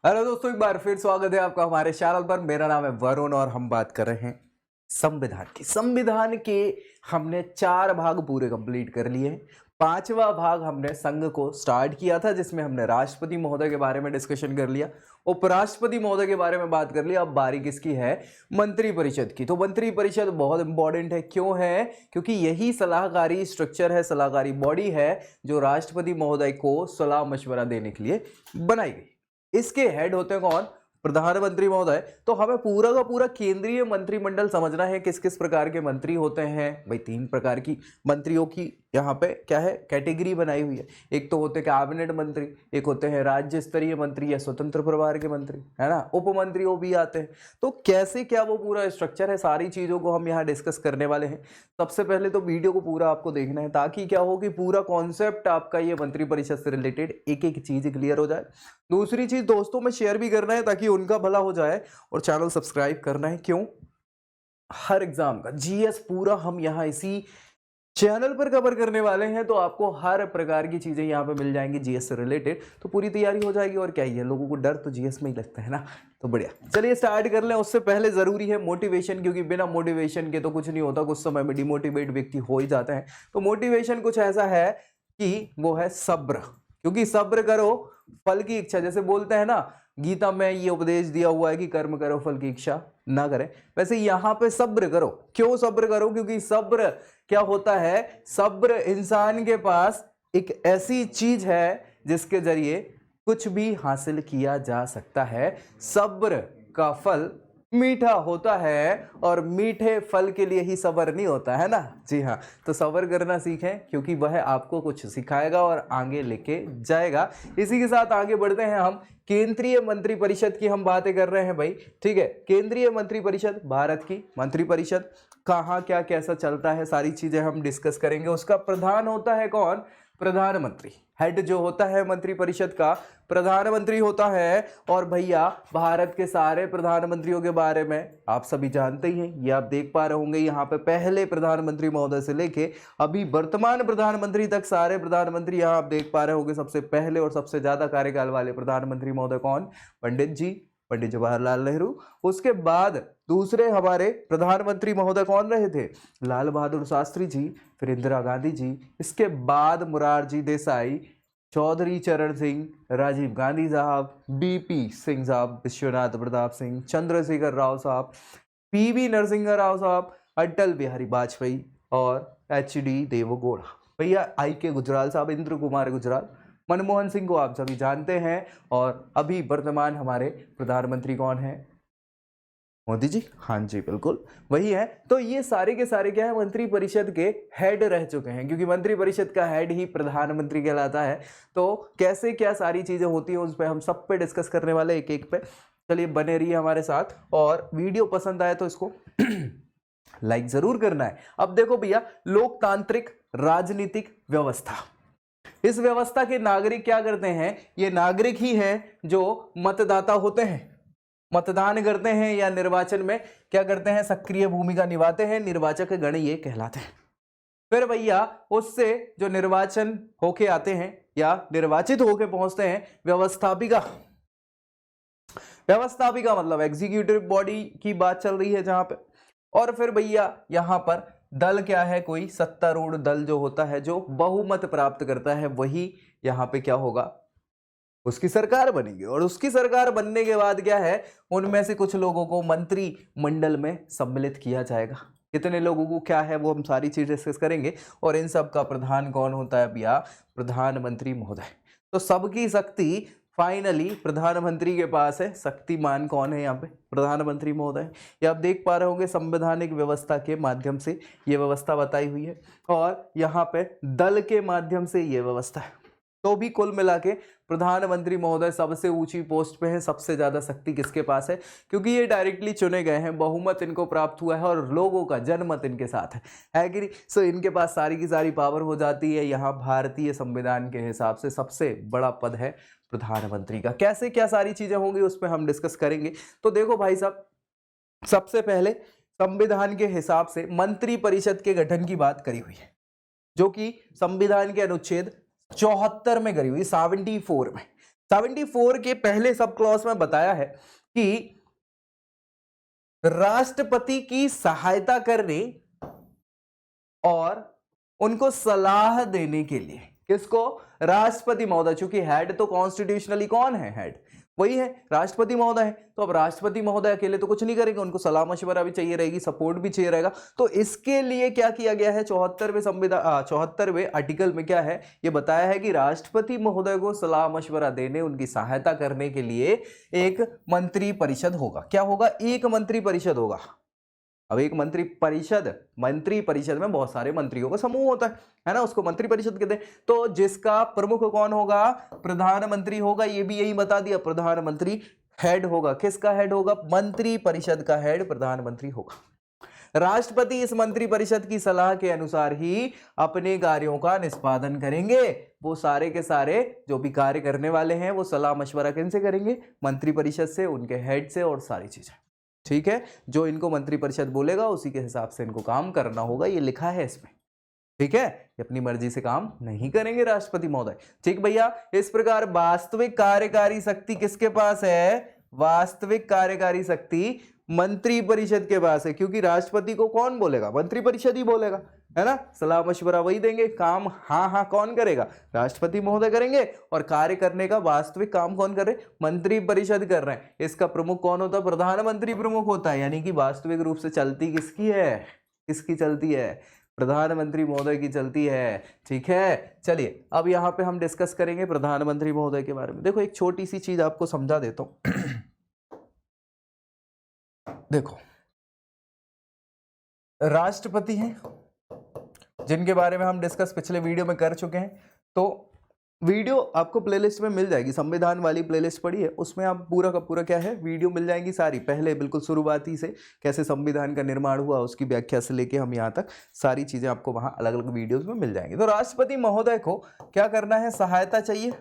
Hello दोस्तों, एक बार फिर स्वागत है आपका हमारे चैनल पर। मेरा नाम है वरुण और हम बात कर रहे हैं संविधान के हमने 4 भाग पूरे कंप्लीट कर लिए हैं। 5वां भाग हमने संघ को स्टार्ट किया था, जिसमें हमने राष्ट्रपति महोदय के बारे में डिस्कशन कर लिया, उपराष्ट्रपति महोदय के बारे में बात कर लिया। अब बारी किसकी है? मंत्रिपरिषद की। तो मंत्रिपरिषद बहुत इंपॉर्टेंट है। क्यों है? क्योंकि यही सलाहकारी स्ट्रक्चर है, सलाहकारी बॉडी है जो राष्ट्रपति महोदय को सलाह मशवरा देने के लिए बनाई गई। इसके हेड होते हैं कौन? प्रधानमंत्री महोदय। तो हमें पूरा का पूरा केंद्रीय मंत्रिमंडल समझना है, किस किस प्रकार के मंत्री होते हैं। भाई 3 प्रकार की मंत्रियों की यहाँ पे क्या है, कैटेगरी बनाई हुई है। एक तो होते कैबिनेट मंत्री, एक होते हैं राज्य स्तरीय मंत्री या स्वतंत्र प्रभार के मंत्री, है ना। उप मंत्री वो भी आते हैं। तो कैसे क्या वो पूरा स्ट्रक्चर है, सारी चीजों को हम यहाँ डिस्कस करने वाले हैं। सबसे पहले तो वीडियो को पूरा आपको देखना है, ताकि क्या हो कि पूरा कॉन्सेप्ट आपका ये मंत्रिपरिषद से रिलेटेड एक एक चीज क्लियर हो जाए। दूसरी चीज दोस्तों में शेयर भी करना है, ताकि उनका भला हो जाए, और चैनल सब्सक्राइब करना है। क्यों? हर एग्जाम का जीएस पूरा हम यहाँ इसी चैनल पर कवर करने वाले हैं, तो आपको हर प्रकार की चीजें यहाँ पे मिल जाएंगी जीएस से रिलेटेड। तो पूरी तैयारी हो जाएगी। और क्या ही है, लोगों को डर तो जीएस में ही लगता है ना। तो बढ़िया, चलिए स्टार्ट कर लें। उससे पहले जरूरी है मोटिवेशन, क्योंकि बिना मोटिवेशन के तो कुछ नहीं होता। कुछ समय में डिमोटिवेट व्यक्ति हो ही जाता है। तो मोटिवेशन कुछ ऐसा है कि वो है सब्र। क्योंकि सब्र करो, फल की इच्छा, जैसे बोलते हैं ना, गीता में ये उपदेश दिया हुआ है कि कर्म करो, फल की इच्छा ना करें। वैसे यहां पे सब्र करो। क्यों सब्र करो? क्योंकि सब्र क्या होता है? सब्र इंसान के पास एक ऐसी चीज है जिसके जरिए कुछ भी हासिल किया जा सकता है। सब्र का फल मीठा होता है, और मीठे फल के लिए ही सब्र नहीं होता है ना। जी हाँ, तो सब्र करना सीखें, क्योंकि वह आपको कुछ सिखाएगा और आगे लेके जाएगा। इसी के साथ आगे बढ़ते हैं हम। केंद्रीय मंत्रिपरिषद की हम बातें कर रहे हैं भाई, ठीक है। केंद्रीय मंत्रिपरिषद भारत की मंत्रिपरिषद, कहाँ क्या कैसा चलता है, सारी चीजें हम डिस्कस करेंगे। उसका प्रधान होता है कौन? प्रधानमंत्री। हेड जो होता है मंत्रिपरिषद का, प्रधानमंत्री होता है। और भैया भारत के सारे प्रधानमंत्रियों के बारे में आप सभी जानते ही हैं। ये आप देख पा रहे होंगे यहाँ पे, पहले प्रधानमंत्री महोदय से लेके अभी वर्तमान प्रधानमंत्री तक सारे प्रधानमंत्री यहाँ आप देख पा रहे होंगे। सबसे पहले और सबसे ज्यादा कार्यकाल वाले प्रधानमंत्री महोदय कौन? पंडित जी, पंडित जवाहरलाल नेहरू। उसके बाद दूसरे हमारे प्रधानमंत्री महोदय कौन रहे थे? लाल बहादुर शास्त्री जी, फिर इंदिरा गांधी जी। इसके बाद मुरारजी देसाई, चौधरी चरण सिंह, राजीव गांधी साहब, बीपी सिंह साहब, विश्वनाथ प्रताप सिंह, चंद्रशेखर राव साहब, पीवी नरसिंह राव साहब, अटल बिहारी वाजपेयी और एचडी देवगौड़ा। भैया आई के गुजराल साहब, इंद्र कुमार गुजराल, मनमोहन सिंह को आप सभी जानते हैं। और अभी वर्तमान हमारे प्रधानमंत्री कौन है? मोदी जी। हाँ जी, बिल्कुल वही है। तो ये सारे के सारे क्या है, मंत्रिपरिषद के हेड रह चुके हैं, क्योंकि मंत्रिपरिषद का हेड ही प्रधानमंत्री कहलाता है। तो कैसे क्या सारी चीजें होती हैं, उस पर हम सब पे डिस्कस करने वाले एक एक पे। चलिए बने रहिए हमारे साथ, और वीडियो पसंद आए तो इसको लाइक जरूर करना है। अब देखो भैया, लोकतांत्रिक राजनीतिक व्यवस्था, इस व्यवस्था के नागरिक क्या करते हैं? ये नागरिक ही हैं जो मतदाता होते हैं, मतदान करते हैं या निर्वाचन में क्या करते हैं? सक्रिय भूमिका निभाते हैं। निर्वाचक गण ये कहलाते हैं। फिर भैया उससे जो निर्वाचन होके आते हैं या निर्वाचित होके पहुंचते हैं, व्यवस्थापिका। व्यवस्थापिका मतलब एग्जीक्यूटिव बॉडी की बात चल रही है जहां पे। और फिर भैया यहां पर दल क्या है? कोई सत्तारूढ़ दल जो होता है, जो बहुमत प्राप्त करता है, वही यहां पे क्या होगा? उसकी सरकार बनेगी। और उसकी सरकार बनने के बाद क्या है, उनमें से कुछ लोगों को मंत्रिमंडल में सम्मिलित किया जाएगा। कितने लोगों को क्या है, वो हम सारी चीजें डिस्कस करेंगे। और इन सब का प्रधान कौन होता है भैया? प्रधानमंत्री महोदय। तो सबकी शक्ति फाइनली प्रधानमंत्री के पास है। शक्तिमान कौन है यहाँ पे? प्रधानमंत्री महोदय। ये आप देख पा रहे होंगे, संवैधानिक व्यवस्था के माध्यम से ये व्यवस्था बताई हुई है, और यहाँ पे दल के माध्यम से ये व्यवस्था है। तो भी कुल मिला के प्रधानमंत्री महोदय सबसे ऊंची पोस्ट पे है। सबसे ज्यादा शक्ति किसके पास है? क्योंकि ये डायरेक्टली चुने गए हैं, बहुमत इनको प्राप्त हुआ है, और लोगों का जनमत इनके साथ है कि नहीं? सो इनके पास सारी की सारी पावर हो जाती है। यहाँ भारतीय संविधान के हिसाब से सबसे बड़ा पद है प्रधानमंत्री का। कैसे क्या सारी चीजें होंगी उस पर हम डिस्कस करेंगे। तो देखो भाई साहब, सबसे पहले संविधान के हिसाब से मंत्रिपरिषद के गठन की बात करी हुई है, जो कि संविधान के अनुच्छेद 74 में करी हुई, 74 में। 74 के पहले सब क्लॉज में बताया है कि राष्ट्रपति की सहायता करने और उनको सलाह देने के लिए, किसको? राष्ट्रपति महोदय, चूंकि हेड तो कॉन्स्टिट्यूशनली कौन है? हेड वही है, राष्ट्रपति महोदय है। तो अब राष्ट्रपति महोदय अकेले तो कुछ नहीं करेंगे, उनको सलाह मशवरा भी चाहिए रहेगी, सपोर्ट भी चाहिए रहेगा। तो इसके लिए क्या किया गया है? 74वें संविधान 74वें आर्टिकल में क्या है ये बताया है कि राष्ट्रपति महोदय को सलाह मशवरा देने, उनकी सहायता करने के लिए एक मंत्री परिषद होगा। क्या होगा? एक मंत्री परिषद होगा। अब एक मंत्री परिषद में बहुत सारे मंत्रियों का समूह होता है ना, उसको मंत्री परिषद कहते हैं। तो जिसका प्रमुख कौन होगा? प्रधानमंत्री होगा। ये भी यही बता दिया, प्रधानमंत्री हेड होगा। किसका हेड होगा? मंत्री परिषद का हेड प्रधानमंत्री होगा। राष्ट्रपति इस मंत्री परिषद की सलाह के अनुसार ही अपने कार्यों का निष्पादन करेंगे। वो सारे के सारे जो भी कार्य करने वाले हैं वो सलाह मशवरा किनसे करेंगे? मंत्री परिषद से, उनके हेड से, और सारी चीजें। ठीक है, जो इनको मंत्री परिषद बोलेगा उसी के हिसाब से इनको काम करना होगा, ये लिखा है इसमें। ठीक है, ये अपनी मर्जी से काम नहीं करेंगे राष्ट्रपति महोदय। ठीक भैया, इस प्रकार वास्तविक कार्यकारी शक्ति किसके पास है? वास्तविक कार्यकारी शक्ति मंत्री परिषद के पास है, क्योंकि राष्ट्रपति को कौन बोलेगा? मंत्री परिषद ही बोलेगा, है ना। सलाह मशवरा वही देंगे, काम हाँ कौन करेगा? राष्ट्रपति महोदय करेंगे। और कार्य करने का वास्तविक काम कौन कर रहे? मंत्री परिषद कर रहे हैं। इसका प्रमुख कौन होता है? प्रधानमंत्री प्रमुख होता है। यानी कि वास्तविक रूप से चलती किसकी है? किसकी चलती है? प्रधानमंत्री महोदय की चलती है। ठीक है, चलिए अब यहाँ पे हम डिस्कस करेंगे प्रधानमंत्री महोदय के बारे में। देखो एक छोटी सी चीज आपको समझा देता हूं। देखो, राष्ट्रपति हैं जिनके बारे में हम डिस्कस पिछले वीडियो में कर चुके हैं। तो वीडियो आपको प्लेलिस्ट में मिल जाएगी, संविधान वाली प्लेलिस्ट पड़ी है, उसमें आप पूरा का पूरा क्या है वीडियो मिल जाएंगी सारी। पहले बिल्कुल शुरुआती से कैसे संविधान का निर्माण हुआ उसकी व्याख्या से लेके हम यहाँ तक सारी चीजें आपको वहां अलग अलग वीडियोस में मिल जाएंगी। तो राष्ट्रपति महोदय को क्या करना है? सहायता चाहिए,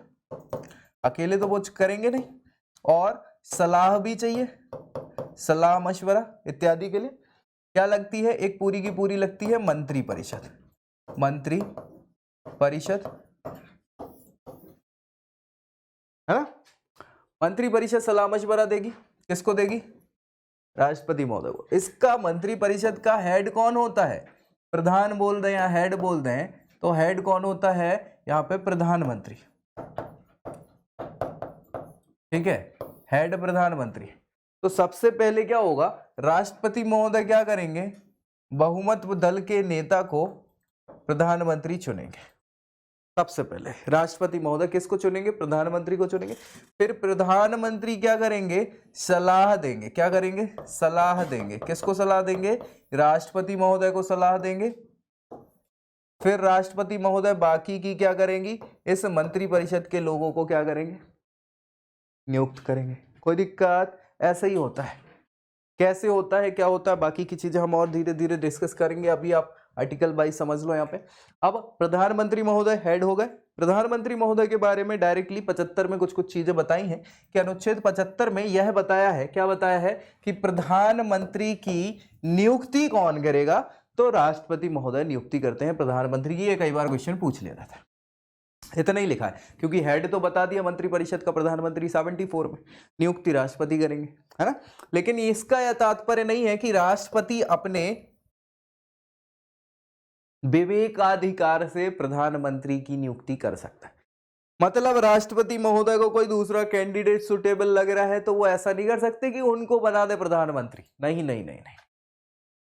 अकेले तो वो करेंगे नहीं, और सलाह भी चाहिए, सलाह मशवरा इत्यादि के लिए क्या लगती है? एक पूरी की पूरी लगती है मंत्री परिषद। मंत्री परिषद है ना। मंत्री परिषद सलाह मशवरा देगी, किसको देगी? राष्ट्रपति महोदय को। इसका मंत्री परिषद का हेड कौन होता है? प्रधान बोल दें या हेड बोल दें, तो हेड कौन होता है यहाँ पे? प्रधानमंत्री। ठीक है, हेड प्रधानमंत्री। तो सबसे पहले क्या होगा? राष्ट्रपति महोदय क्या करेंगे? बहुमत दल के नेता को प्रधानमंत्री चुनेंगे। सबसे पहले राष्ट्रपति महोदय किसको चुनेंगे? प्रधानमंत्री को चुनेंगे। फिर प्रधानमंत्री क्या करेंगे? सलाह देंगे। क्या करेंगे? सलाह देंगे। किसको सलाह देंगे? राष्ट्रपति महोदय को सलाह देंगे। फिर राष्ट्रपति महोदय बाकी की क्या करेंगी? इस मंत्री परिषद के लोगों को क्या करेंगे? नियुक्त करेंगे। कोई दिक्कत? ऐसा ही होता है। कैसे होता है, क्या होता है, बाकी की चीजें हम और धीरे धीरे डिस्कस करेंगे। अभी आप आर्टिकल वाइज समझ लो यहाँ पे। अब प्रधानमंत्री महोदय हेड हो गए। प्रधानमंत्री महोदय के बारे में डायरेक्टली 75 में कुछ कुछ चीजें बताई हैं कि अनुच्छेद 75 में यह बताया है, क्या बताया है कि प्रधानमंत्री की नियुक्ति कौन करेगा? तो राष्ट्रपति महोदय नियुक्ति करते हैं प्रधानमंत्री की। ये कई बार क्वेश्चन पूछ लेता था। इतना ही लिखा है, क्योंकि हेड तो बता दिया मंत्री परिषद का प्रधानमंत्री 74 में, नियुक्ति राष्ट्रपति करेंगे, है ना। लेकिन इसका यह तात्पर्य नहीं है कि राष्ट्रपति अपने विवेकाधिकार से प्रधानमंत्री की नियुक्ति कर सकता है। मतलब राष्ट्रपति महोदय को कोई दूसरा कैंडिडेट सुटेबल लग रहा है तो वो ऐसा नहीं कर सकते कि उनको बना दे प्रधानमंत्री। नहीं नहीं नहीं नहीं,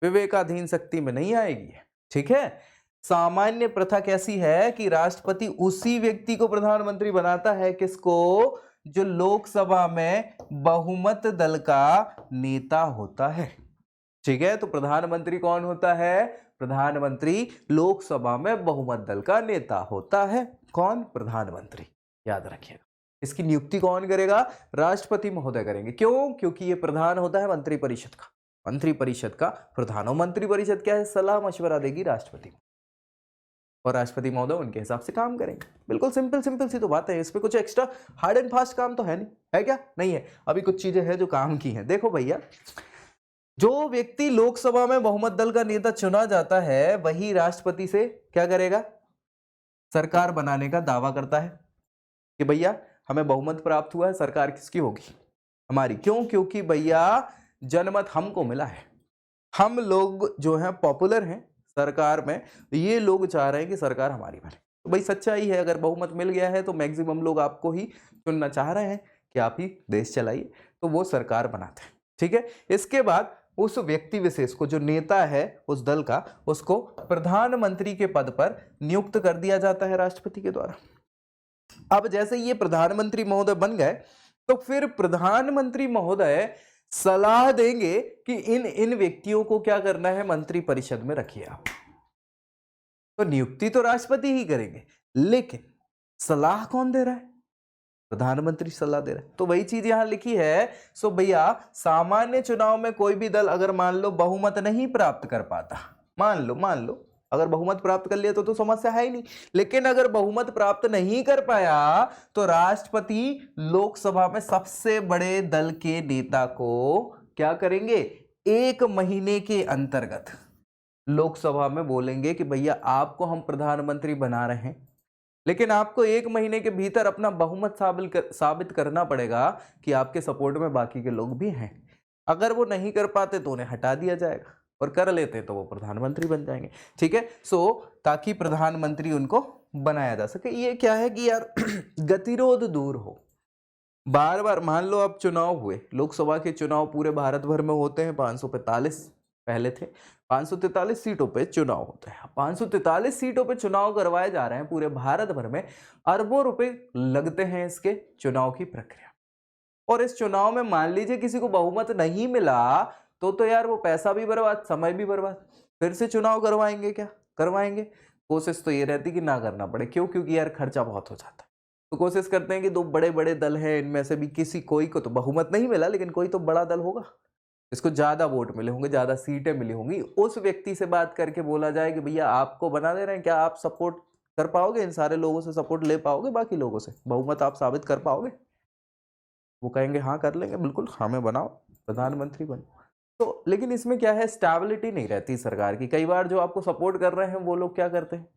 विवेकाधीन शक्ति में नहीं आएगी। ठीक है, सामान्य प्रथा कैसी है कि राष्ट्रपति उसी व्यक्ति को प्रधानमंत्री बनाता है, किसको? जो लोकसभा में बहुमत दल का नेता होता है। ठीक है, तो प्रधानमंत्री कौन होता है? प्रधानमंत्री लोकसभा में बहुमत दल का नेता होता है। कौन? प्रधानमंत्री। याद रखिएगा। इसकी नियुक्ति कौन करेगा? राष्ट्रपति महोदय करेंगे। क्यों? क्योंकि ये प्रधान होता है मंत्री परिषद का, मंत्री परिषद का प्रधान। और मंत्री परिषद क्या है? सलाह मशवरा देगी राष्ट्रपति को, और राष्ट्रपति महोदय उनके हिसाब से काम करेंगे। बिल्कुल सिंपल सिंपल सी तो बात है, इसमें कुछ एक्स्ट्रा हार्ड एंड फास्ट काम तो है नहीं, है क्या? नहीं है। अभी कुछ चीजें हैं जो काम की हैं। देखो भैया, जो व्यक्ति लोकसभा में बहुमत दल का नेता चुना जाता है वही राष्ट्रपति से क्या करेगा? सरकार बनाने का दावा करता है कि भैया हमें बहुमत प्राप्त हुआ है, सरकार किसकी होगी? हमारी। क्यों? क्योंकि भैया जनमत हमको मिला है, हम लोग जो हैं पॉपुलर हैं सरकार में, ये लोग चाह रहे हैं कि सरकार हमारी बने। तो भाई सच्चाई है, अगर बहुमत मिल गया है तो मैक्सिमम लोग आपको ही चुनना चाह रहे हैं कि आप ही देश चलाइए, तो वो सरकार बनाते हैं। ठीक है, इसके बाद उस व्यक्ति विशेष को, जो नेता है उस दल का, उसको प्रधानमंत्री के पद पर नियुक्त कर दिया जाता है राष्ट्रपति के द्वारा। अब जैसे ये प्रधानमंत्री महोदय बन गए, तो फिर प्रधानमंत्री महोदय सलाह देंगे कि इन इन व्यक्तियों को क्या करना है, मंत्री परिषद में रखिए आप। तो नियुक्ति तो राष्ट्रपति ही करेंगे, लेकिन सलाह कौन दे रहा है? प्रधानमंत्री सलाह दे रहा है। तो वही चीज यहां लिखी है। सो भैया सामान्य चुनाव में कोई भी दल अगर मान लो बहुमत नहीं प्राप्त कर पाता, मान लो अगर बहुमत प्राप्त कर लिया तो समस्या है ही नहीं, लेकिन अगर बहुमत प्राप्त नहीं कर पाया तो राष्ट्रपति लोकसभा में सबसे बड़े दल के नेता को क्या करेंगे, 1 महीने के अंतर्गत लोकसभा में बोलेंगे कि भैया आपको हम प्रधानमंत्री बना रहे हैं, लेकिन आपको 1 महीने के भीतर अपना बहुमत साबित करना पड़ेगा कि आपके सपोर्ट में बाकी के लोग भी हैं। अगर वो नहीं कर पाते तो उन्हें हटा दिया जाएगा, और कर लेते तो वो प्रधानमंत्री बन जाएंगे। ठीक है, सो ताकि प्रधानमंत्री उनको बनाया जा सके। ये क्या है कि यार गतिरोध दूर हो। बार बार मान लो अब चुनाव हुए, लोकसभा के चुनाव पूरे भारत भर में होते हैं, 545 पहले थे, 543 सीटों पे चुनाव होते हैं। 543 सीटों पे चुनाव करवाए जा रहे हैं पूरे भारत भर में, अरबों रुपए लगते हैं इसके चुनाव की प्रक्रिया। और इस चुनाव में मान लीजिए किसी को बहुमत नहीं मिला तो यार वो पैसा भी बर्बाद, समय भी बर्बाद, फिर से चुनाव करवाएंगे क्या? करवाएंगे। कोशिश तो ये रहती कि ना करना पड़े। क्यों? क्योंकि यार खर्चा बहुत हो जाता है। तो कोशिश करते हैं कि 2 बड़े बड़े दल हैं, इनमें से भी किसी कोई को तो बहुमत नहीं मिला, लेकिन कोई तो बड़ा दल होगा, इसको ज्यादा वोट मिले होंगे, ज्यादा सीटें मिली होंगी, उस व्यक्ति से बात करके बोला जाए कि भैया आपको बना दे रहे हैं, क्या आप सपोर्ट कर पाओगे, इन सारे लोगों से सपोर्ट ले पाओगे, बाकी लोगों से बहुमत आप साबित कर पाओगे? वो कहेंगे हाँ कर लेंगे, बिल्कुल हमें बनाओ, प्रधानमंत्री बनो। तो लेकिन इसमें क्या है, स्टेबिलिटी नहीं रहती सरकार की। कई बार जो आपको सपोर्ट कर रहे हैं वो लोग क्या करते हैं,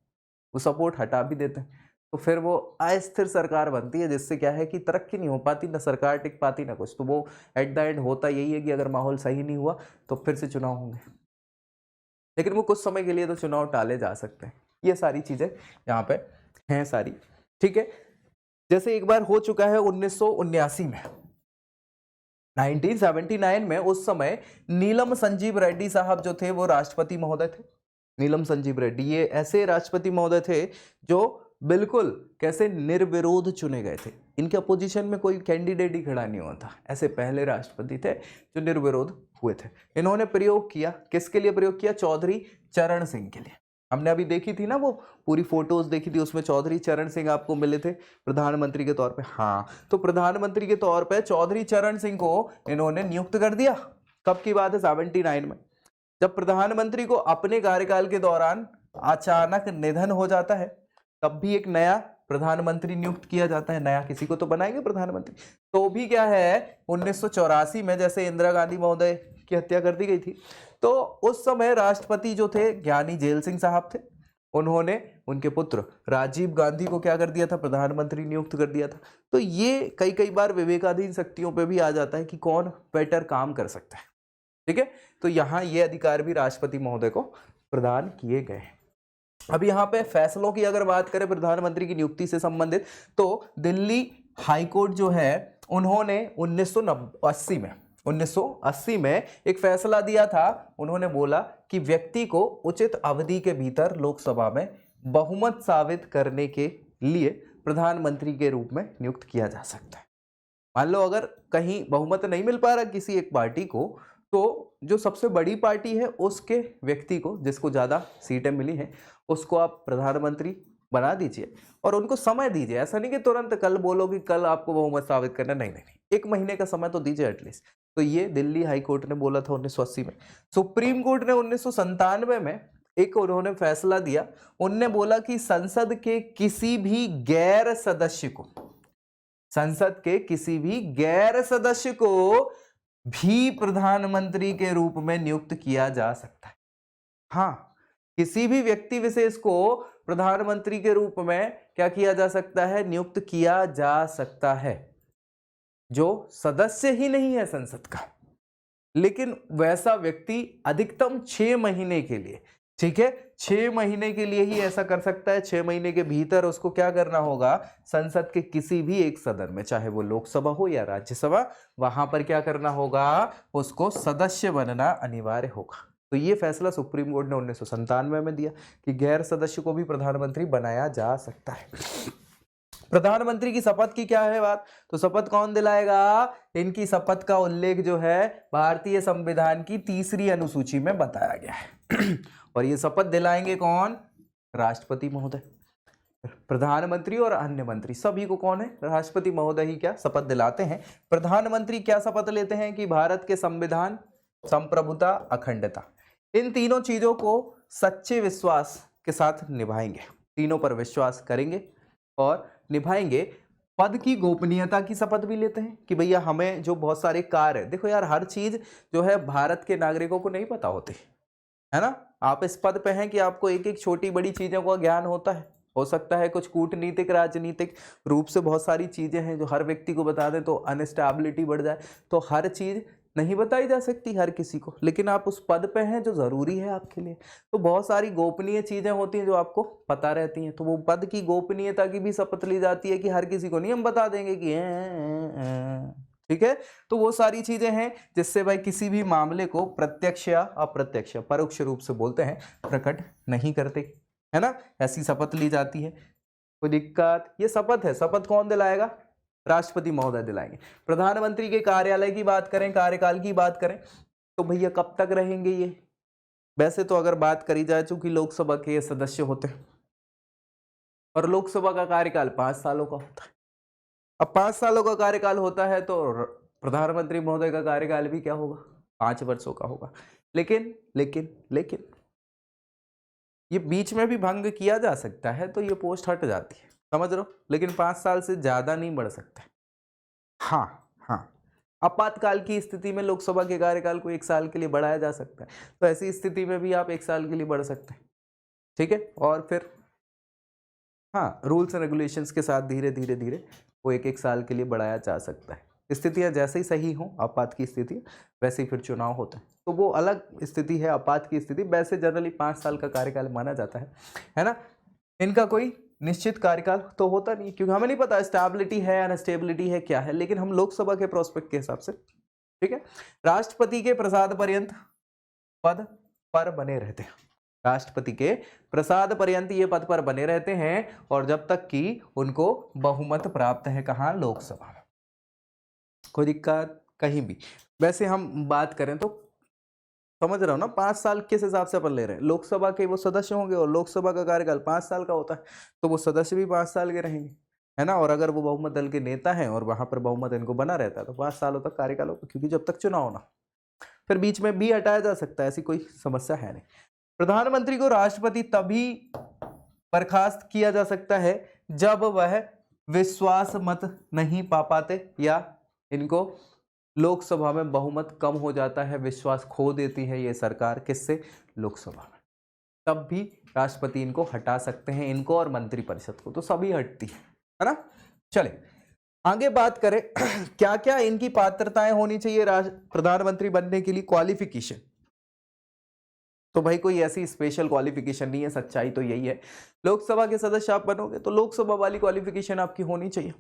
वो सपोर्ट हटा भी देते हैं, तो फिर वो अस्थिर सरकार बनती है, जिससे क्या है कि तरक्की नहीं हो पाती, ना सरकार टिक पाती ना कुछ। तो वो एट द एंड होता यही है कि अगर माहौल सही नहीं हुआ तो फिर से चुनाव होंगे, लेकिन वो कुछ समय के लिए तो चुनाव टाले जा सकते हैं। ये सारी चीजें यहाँ पे हैं सारी। ठीक है, जैसे एक बार हो चुका है 1979 में, 1979 में उस समय नीलम संजीव रेड्डी साहब जो थे वो राष्ट्रपति महोदय थे। नीलम संजीव रेड्डी ये ऐसे राष्ट्रपति महोदय थे जो बिल्कुल कैसे निर्विरोध चुने गए थे। इनके अपोजिशन में कोई कैंडिडेट ही खड़ा नहीं हुआ था। ऐसे पहले राष्ट्रपति थे जो निर्विरोध हुए थे। इन्होंने प्रयोग किया, किसके लिए प्रयोग किया? चौधरी चरण सिंह के लिए। हमने अभी देखी थी ना, वो पूरी फोटोज देखी थी, उसमें चौधरी चरण सिंह आपको मिले थे प्रधानमंत्री के तौर पे। हाँ, तो प्रधानमंत्री के तौर पे चौधरी चरण सिंह को इन्होंने नियुक्त कर दिया। कब की बात है? 79 में, जब प्रधानमंत्री को अपने कार्यकाल के दौरान अचानक निधन हो जाता है, तब भी एक नया प्रधानमंत्री नियुक्त किया जाता है। नया किसी को तो बनाएंगे प्रधानमंत्री। तो भी क्या है, 1984 में जैसे इंदिरा गांधी महोदय की हत्या कर दी गई थी, तो उस समय राष्ट्रपति जो थे ज्ञानी जेल सिंह साहब थे। उन्होंने उनके पुत्र राजीव गांधी को क्या कर दिया था? प्रधानमंत्री नियुक्त कर दिया था। तो ये कई बार विवेकाधीन शक्तियों पे भी आ जाता है कि कौन बेटर काम कर सकता है। ठीक है, तो यहाँ ये अधिकार भी राष्ट्रपति महोदय को प्रदान किए गए हैं। अब यहाँ पे फैसलों की अगर बात करें प्रधानमंत्री की नियुक्ति से संबंधित, तो दिल्ली हाईकोर्ट जो है उन्होंने 1980 में एक फैसला दिया था। उन्होंने बोला कि व्यक्ति को उचित अवधि के भीतर लोकसभा में बहुमत साबित करने के लिए प्रधानमंत्री के रूप में नियुक्त किया जा सकता है। मान लो अगर कहीं बहुमत नहीं मिल पा रहा किसी एक पार्टी को, तो जो सबसे बड़ी पार्टी है उसके व्यक्ति को, जिसको ज्यादा सीटें मिली हैं, उसको आप प्रधानमंत्री बना दीजिए और उनको समय दीजिए। ऐसा नहीं कि तुरंत कल बोलो कि कल आपको बहुमत साबित करना, नहीं, 1 महीने का समय तो दीजिए एटलीस्ट। तो ये दिल्ली हाई कोर्ट ने बोला था 1980 में। सुप्रीम कोर्ट ने 1997 में एक उन्होंने फैसला दिया। उनने बोला कि संसद के किसी भी गैर सदस्य को भी प्रधानमंत्री के रूप में नियुक्त किया जा सकता है। हाँ, किसी भी व्यक्ति विशेष को प्रधानमंत्री के रूप में क्या किया जा सकता है, नियुक्त किया जा सकता है, जो सदस्य ही नहीं है संसद का, लेकिन वैसा व्यक्ति अधिकतम 6 महीने के लिए, ठीक है, 6 महीने के लिए ही ऐसा कर सकता है। 6 महीने के भीतर उसको क्या करना होगा, संसद के किसी भी एक सदन में, चाहे वो लोकसभा हो या राज्यसभा, वहां पर क्या करना होगा, उसको सदस्य बनना अनिवार्य होगा। तो ये फैसला सुप्रीम कोर्ट ने 1997 में दिया कि गैर सदस्य को भी प्रधानमंत्री बनाया जा सकता है। प्रधानमंत्री की शपथ की क्या है बात, तो शपथ कौन दिलाएगा, इनकी शपथ का उल्लेख जो है भारतीय संविधान की 3री अनुसूची में बताया गया है। और ये शपथ दिलाएंगे कौन, राष्ट्रपति महोदय। प्रधानमंत्री और अन्य मंत्री सभी को कौन है, राष्ट्रपति महोदय ही क्या शपथ दिलाते हैं। प्रधानमंत्री क्या शपथ लेते हैं कि भारत के संविधान, संप्रभुता, अखंडता, इन तीनों चीजों को सच्चे विश्वास के साथ निभाएंगे, तीनों पर विश्वास करेंगे और निभाएंगे। पद की गोपनीयता की शपथ भी लेते हैं कि भैया हमें जो बहुत सारे कार्य, देखो यार हर चीज जो है भारत के नागरिकों को नहीं पता होती है ना। आप इस पद पे हैं कि आपको एक एक छोटी बड़ी चीजों का ज्ञान होता है, हो सकता है कुछ कूटनीतिक राजनीतिक रूप से बहुत सारी चीजें हैं जो हर व्यक्ति को बता दें तो अनस्टेबिलिटी बढ़ जाए, तो हर चीज नहीं बताई जा सकती हर किसी को, लेकिन आप उस पद पे हैं जो जरूरी है आपके लिए, तो बहुत सारी गोपनीय चीजें होती हैं जो आपको पता रहती हैं, तो वो पद की गोपनीयता की भी शपथ ली जाती है कि हर किसी को नहीं हम बता देंगे कि ठीक है। तो वो सारी चीजें हैं जिससे भाई किसी भी मामले को प्रत्यक्ष या अप्रत्यक्ष, परोक्ष रूप से बोलते हैं, प्रकट नहीं करते, है ना, ऐसी शपथ ली जाती है। कोई दिक्कत, ये शपथ है, शपथ कौन दिलाएगा, राष्ट्रपति महोदय दिलाएंगे। प्रधानमंत्री के कार्यालय की बात करें, कार्यकाल की बात करें, तो भैया कब तक रहेंगे ये, वैसे तो अगर बात करी जाए चूंकि लोकसभा के सदस्य होते हैं और लोकसभा का कार्यकाल 5 सालों का होता है, अब 5 सालों का कार्यकाल होता है तो प्रधानमंत्री महोदय का कार्यकाल भी क्या होगा, 5 वर्षों का होगा। लेकिन लेकिन लेकिन ये बीच में भी भंग किया जा सकता है तो ये पोस्ट हट जाती है, समझ रहे हो, लेकिन 5 साल से ज्यादा नहीं बढ़ सकता। हाँ हाँ, आपातकाल की स्थिति में लोकसभा के कार्यकाल को 1 साल के लिए बढ़ाया जा सकता है, तो ऐसी स्थिति में भी आप 1 साल के लिए बढ़ सकते हैं, ठीक है। और फिर हाँ, रूल्स एंड रेगुलेशंस के साथ धीरे धीरे धीरे वो 1-1 साल के लिए बढ़ाया जा सकता है। स्थितियां जैसे ही सही हों, आपात की स्थिति, वैसे ही फिर चुनाव होते हैं, तो वो अलग स्थिति है आपात की स्थिति। वैसे जनरली 5 साल का कार्यकाल माना जाता है ना। इनका कोई निश्चित कार्यकाल तो होता नहीं, क्योंकि हमें नहीं पता स्टेबिलिटी है अनस्टेबिलिटी है क्या है, लेकिन हम लोकसभा के प्रोस्पेक्ट के हिसाब से, ठीक है। राष्ट्रपति के प्रसाद पर्यंत पद पर बने रहते हैं, राष्ट्रपति के प्रसाद पर्यंत ये पद पर बने रहते हैं, और जब तक कि उनको बहुमत प्राप्त है कहाँ, लोकसभा में। कोई दिक्कत कहीं भी। वैसे हम बात करें तो समझ रहा हो ना, 5 साल किस हिसाब से अपन ले रहे हैं, लोकसभा के वो सदस्य होंगे और लोकसभा का कार्यकाल 5 साल का होता है, तो वो सदस्य भी 5 साल के रहेंगे, है ना। और अगर वो बहुमत दल के नेता हैं और वहां पर बहुमत इनको बना रहता है तो 5 सालों तक कार्यकाल होगा, क्योंकि जब तक चुनाव ना, फिर बीच में भी हटाया जा सकता है, ऐसी कोई समस्या है नहीं। प्रधानमंत्री को राष्ट्रपति तभी बर्खास्त किया जा सकता है जब वह विश्वास मत नहीं पा पाते या इनको लोकसभा में बहुमत कम हो जाता है, विश्वास खो देती है ये सरकार, किससे, लोकसभा में, तब भी राष्ट्रपति इनको हटा सकते हैं, इनको और मंत्रिपरिषद को, तो सभी हटती है ना। चले आगे बात करें क्या क्या इनकी पात्रताएं होनी चाहिए प्रधानमंत्री बनने के लिए, क्वालिफिकेशन। तो भाई कोई ऐसी स्पेशल क्वालिफिकेशन नहीं है, सच्चाई तो यही है, लोकसभा के सदस्य आप बनोगे तो लोकसभा वाली क्वालिफिकेशन आपकी होनी चाहिए,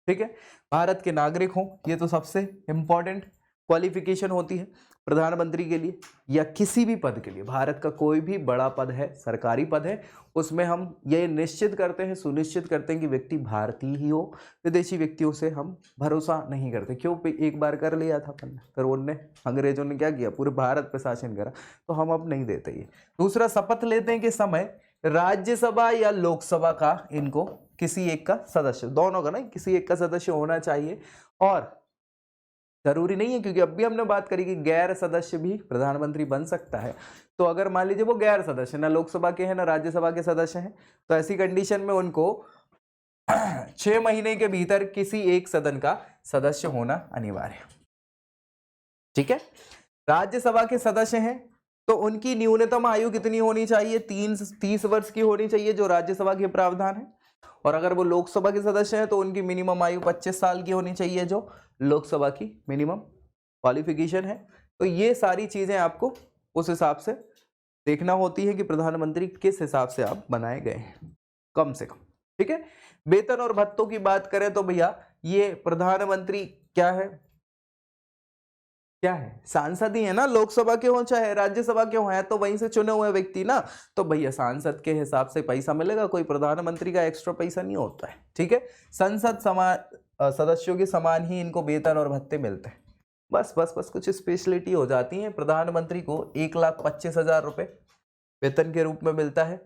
ठीक है। भारत के नागरिक हों, ये तो सबसे इंपॉर्टेंट क्वालिफिकेशन होती है प्रधानमंत्री के लिए या किसी भी पद के लिए। भारत का कोई भी बड़ा पद है, सरकारी पद है, उसमें हम ये निश्चित करते हैं, सुनिश्चित करते हैं कि व्यक्ति भारतीय ही हो, विदेशी व्यक्तियों से हम भरोसा नहीं करते। क्यों, एक बार कर लिया था अपन, फिर उनने, अंग्रेजों ने क्या किया, पूरे भारत पे शासन करा, तो हम अब नहीं देते ये। दूसरा, शपथ लेते के समय राज्यसभा या लोकसभा का इनको किसी एक का सदस्य, दोनों का नहीं, किसी एक का सदस्य होना चाहिए। और जरूरी नहीं है, क्योंकि अब भी हमने बात करी कि गैर सदस्य भी प्रधानमंत्री बन सकता है, तो अगर मान लीजिए वो गैर सदस्य, ना लोकसभा के हैं ना राज्यसभा के सदस्य हैं, तो ऐसी कंडीशन में उनको 6 महीने के भीतर किसी एक सदन का सदस्य होना अनिवार्य है, ठीक है। राज्यसभा के सदस्य हैं तो उनकी न्यूनतम आयु कितनी होनी चाहिए? 30 वर्ष की होनी चाहिए, जो राज्यसभा के प्रावधान है। और अगर वो लोकसभा के सदस्य हैं तो उनकी मिनिमम आयु 25 साल की होनी चाहिए, जो लोकसभा की मिनिमम क्वालिफिकेशन है। तो ये सारी चीजें आपको उस हिसाब से देखना होती है कि प्रधानमंत्री किस हिसाब से आप बनाए गए हैं, कम से कम। ठीक है, वेतन और भत्तों की बात करें तो भैया ये प्रधानमंत्री क्या है? क्या है? सांसद ही है ना, लोकसभा के हो चाहे राज्यसभा के हो, है तो वहीं से चुने हुए व्यक्ति ना। तो भैया सांसद के हिसाब से पैसा मिलेगा, कोई प्रधानमंत्री का एक्स्ट्रा पैसा नहीं होता है। ठीक है, संसद समान सदस्यों के समान ही इनको वेतन और भत्ते मिलते हैं। बस बस बस कुछ स्पेशलिटी हो जाती है। प्रधानमंत्री को 1,25,000 रुपये वेतन के रूप में मिलता है।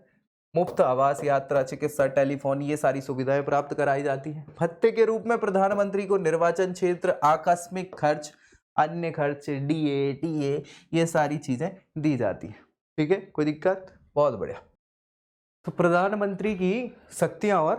मुफ्त आवास, यात्रा, चिकित्सा, टेलीफोन, ये सारी सुविधाएं प्राप्त कराई जाती हैं। भत्ते के रूप में प्रधानमंत्री को निर्वाचन क्षेत्र, आकस्मिक खर्च, अन्य खर्च, डीए, टीए, ये सारी चीजें दी जाती हैं। ठीक है, कोई दिक्कत? बहुत बढ़िया। तो प्रधानमंत्री की शक्तियां और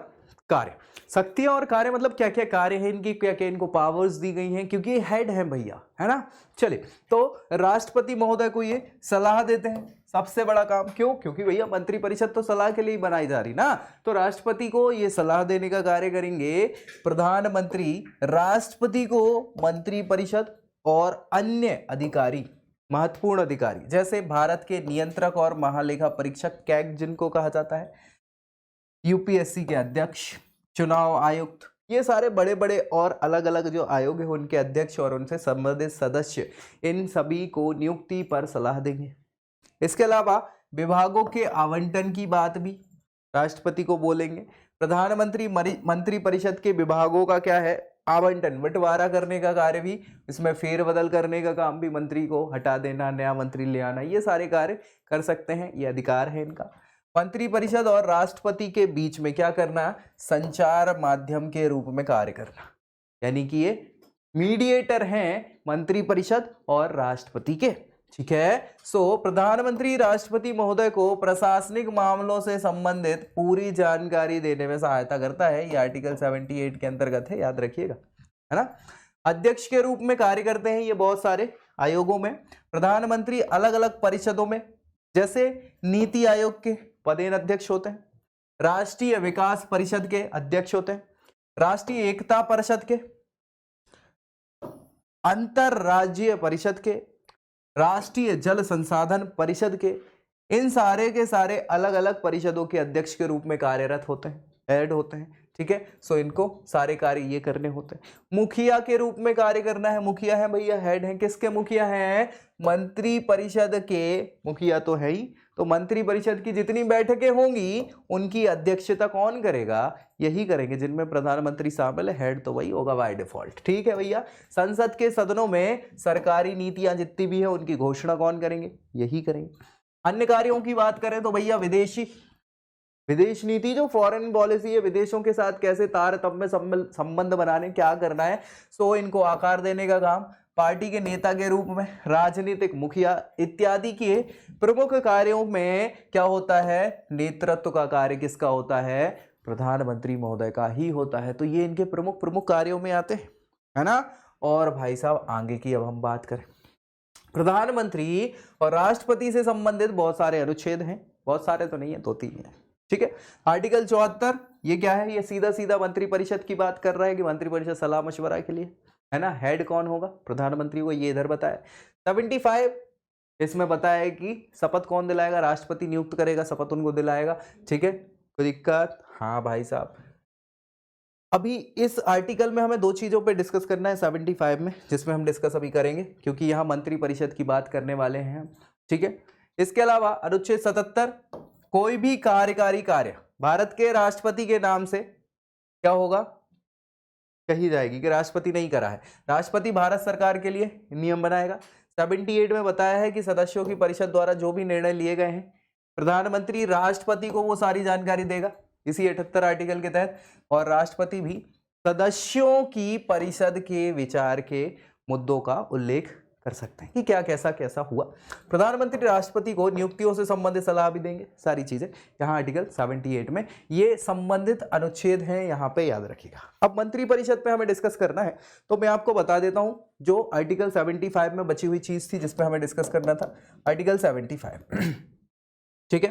कार्य, शक्तियां और कार्य मतलब क्या क्या कार्य है इनकी, क्या क्या इनको पावर्स दी गई हैं, क्योंकि ये हेड है भैया, है ना। चलिए, तो राष्ट्रपति महोदय को ये सलाह देते हैं, सबसे बड़ा काम। क्यों? क्योंकि भैया मंत्रिपरिषद तो सलाह के लिए बनाई जा रही ना, तो राष्ट्रपति को ये सलाह देने का कार्य करेंगे प्रधानमंत्री। राष्ट्रपति को मंत्रिपरिषद और अन्य अधिकारी, महत्वपूर्ण अधिकारी, जैसे भारत के नियंत्रक और महालेखा परीक्षक, कैग जिनको कहा जाता है, यूपीएससी के अध्यक्ष, चुनाव आयुक्त, ये सारे बड़े बड़े और अलग अलग जो आयोग है उनके अध्यक्ष और उनसे संबंधित सदस्य, इन सभी को नियुक्ति पर सलाह देंगे। इसके अलावा विभागों के आवंटन की बात भी राष्ट्रपति को बोलेंगे। प्रधानमंत्री मंत्रिपरिषद के विभागों का क्या है? आवंटन, बंटवारा करने का कार्य भी, इसमें फेरबदल करने का काम भी, मंत्री को हटा देना, नया मंत्री ले आना, ये सारे कार्य कर सकते हैं, ये अधिकार है इनका। मंत्रिपरिषद और राष्ट्रपति के बीच में क्या करना? संचार माध्यम के रूप में कार्य करना, यानी कि ये मीडिएटर हैं मंत्रिपरिषद और राष्ट्रपति के। ठीक है, सो प्रधानमंत्री राष्ट्रपति महोदय को प्रशासनिक मामलों से संबंधित पूरी जानकारी देने में सहायता करता है। ये आर्टिकल 78 के अंतर्गत है, याद रखिएगा, है ना। अध्यक्ष के रूप में कार्य करते हैं ये बहुत सारे आयोगों में। प्रधानमंत्री अलग अलग परिषदों में, जैसे नीति आयोग के पदेन अध्यक्ष होते हैं, राष्ट्रीय विकास परिषद के अध्यक्ष होते हैं, राष्ट्रीय एकता परिषद के, अंतरराज्यीय परिषद के, राष्ट्रीय जल संसाधन परिषद के, इन सारे के सारे अलग अलग परिषदों के अध्यक्ष के रूप में कार्यरत होते हैं, हेड होते हैं। ठीक है, सो इनको सारे कार्य ये करने होते हैं। मुखिया के रूप में कार्य करना है, मुखिया है भैया, हेड है। किसके मुखिया हैं? मंत्री परिषद के मुखिया तो है ही, तो मंत्री परिषद की जितनी बैठकें होंगी उनकी अध्यक्षता कौन करेगा? यही करेंगे, जिनमें प्रधानमंत्री शामिल है, हेड तो वही होगा बाय डिफॉल्ट। ठीक है भैया, संसद के सदनों में सरकारी नीतियां जितनी भी है उनकी घोषणा कौन करेंगे? यही करेंगे। अन्य कार्यों की बात करें तो भैया विदेश नीति, जो फॉरेन पॉलिसी है, विदेशों के साथ कैसे तारतम्य संबंध बनाने, क्या करना है, सो इनको आकार देने का काम। पार्टी के नेता के रूप में राजनीतिक मुखिया इत्यादि के प्रमुख कार्यों में क्या होता है? नेतृत्व का कार्य किसका होता है? प्रधानमंत्री महोदय का ही होता है। तो ये इनके प्रमुख कार्यों में आते हैं, है ना। और भाई साहब आगे की अब हम बात करें, प्रधानमंत्री और राष्ट्रपति से संबंधित बहुत सारे अनुच्छेद हैं, बहुत सारे तो नहीं है, 2-3 है। ठीक है, आर्टिकल 74 ये क्या है? ये सीधा सीधा मंत्रिपरिषद की बात कर रहा है कि मंत्रिपरिषद सलाह मशवरा के लिए, है ना। हेड कौन होगा? प्रधानमंत्री को, ये इधर बताया। 75 इसमें बताया है कि शपथ कौन दिलाएगा? राष्ट्रपति नियुक्त करेगा, शपथ उनको दिलाएगा। ठीक है, कोई दिक्कत? हाँ भाई साहब, अभी इस आर्टिकल में हमें 2 चीजों पे डिस्कस करना है 75 में, जिसमें हम डिस्कस अभी करेंगे क्योंकि यहाँ मंत्रिपरिषद की बात करने वाले हैं। ठीक है, इसके अलावा अनुच्छेद 77, कोई भी कार्यकारी कार्य भारत के राष्ट्रपति के नाम से क्या होगा? कही जाएगी कि राष्ट्रपति नहीं करा है, राष्ट्रपति भारत सरकार के लिए नियम बनाएगा। 78 में बताया है कि सदस्यों की परिषद द्वारा जो भी निर्णय लिए गए हैं, प्रधानमंत्री राष्ट्रपति को वो सारी जानकारी देगा इसी 78 आर्टिकल के तहत, और राष्ट्रपति भी सदस्यों की परिषद के विचार के मुद्दों का उल्लेख कर सकते हैं कि क्या कैसा कैसा हुआ। प्रधानमंत्री राष्ट्रपति को नियुक्तियों से संबंधित सलाह भी देंगे, सारी चीजें यहाँ आर्टिकल 78 में ये संबंधित अनुच्छेद हैं, यहाँ पे याद रखिएगा। अब मंत्रिपरिषद पे हमें डिस्कस करना है, तो मैं आपको बता देता हूं जो आर्टिकल 75 में बची हुई चीज थी जिसपे हमें डिस्कस करना था, आर्टिकल 75। ठीक है,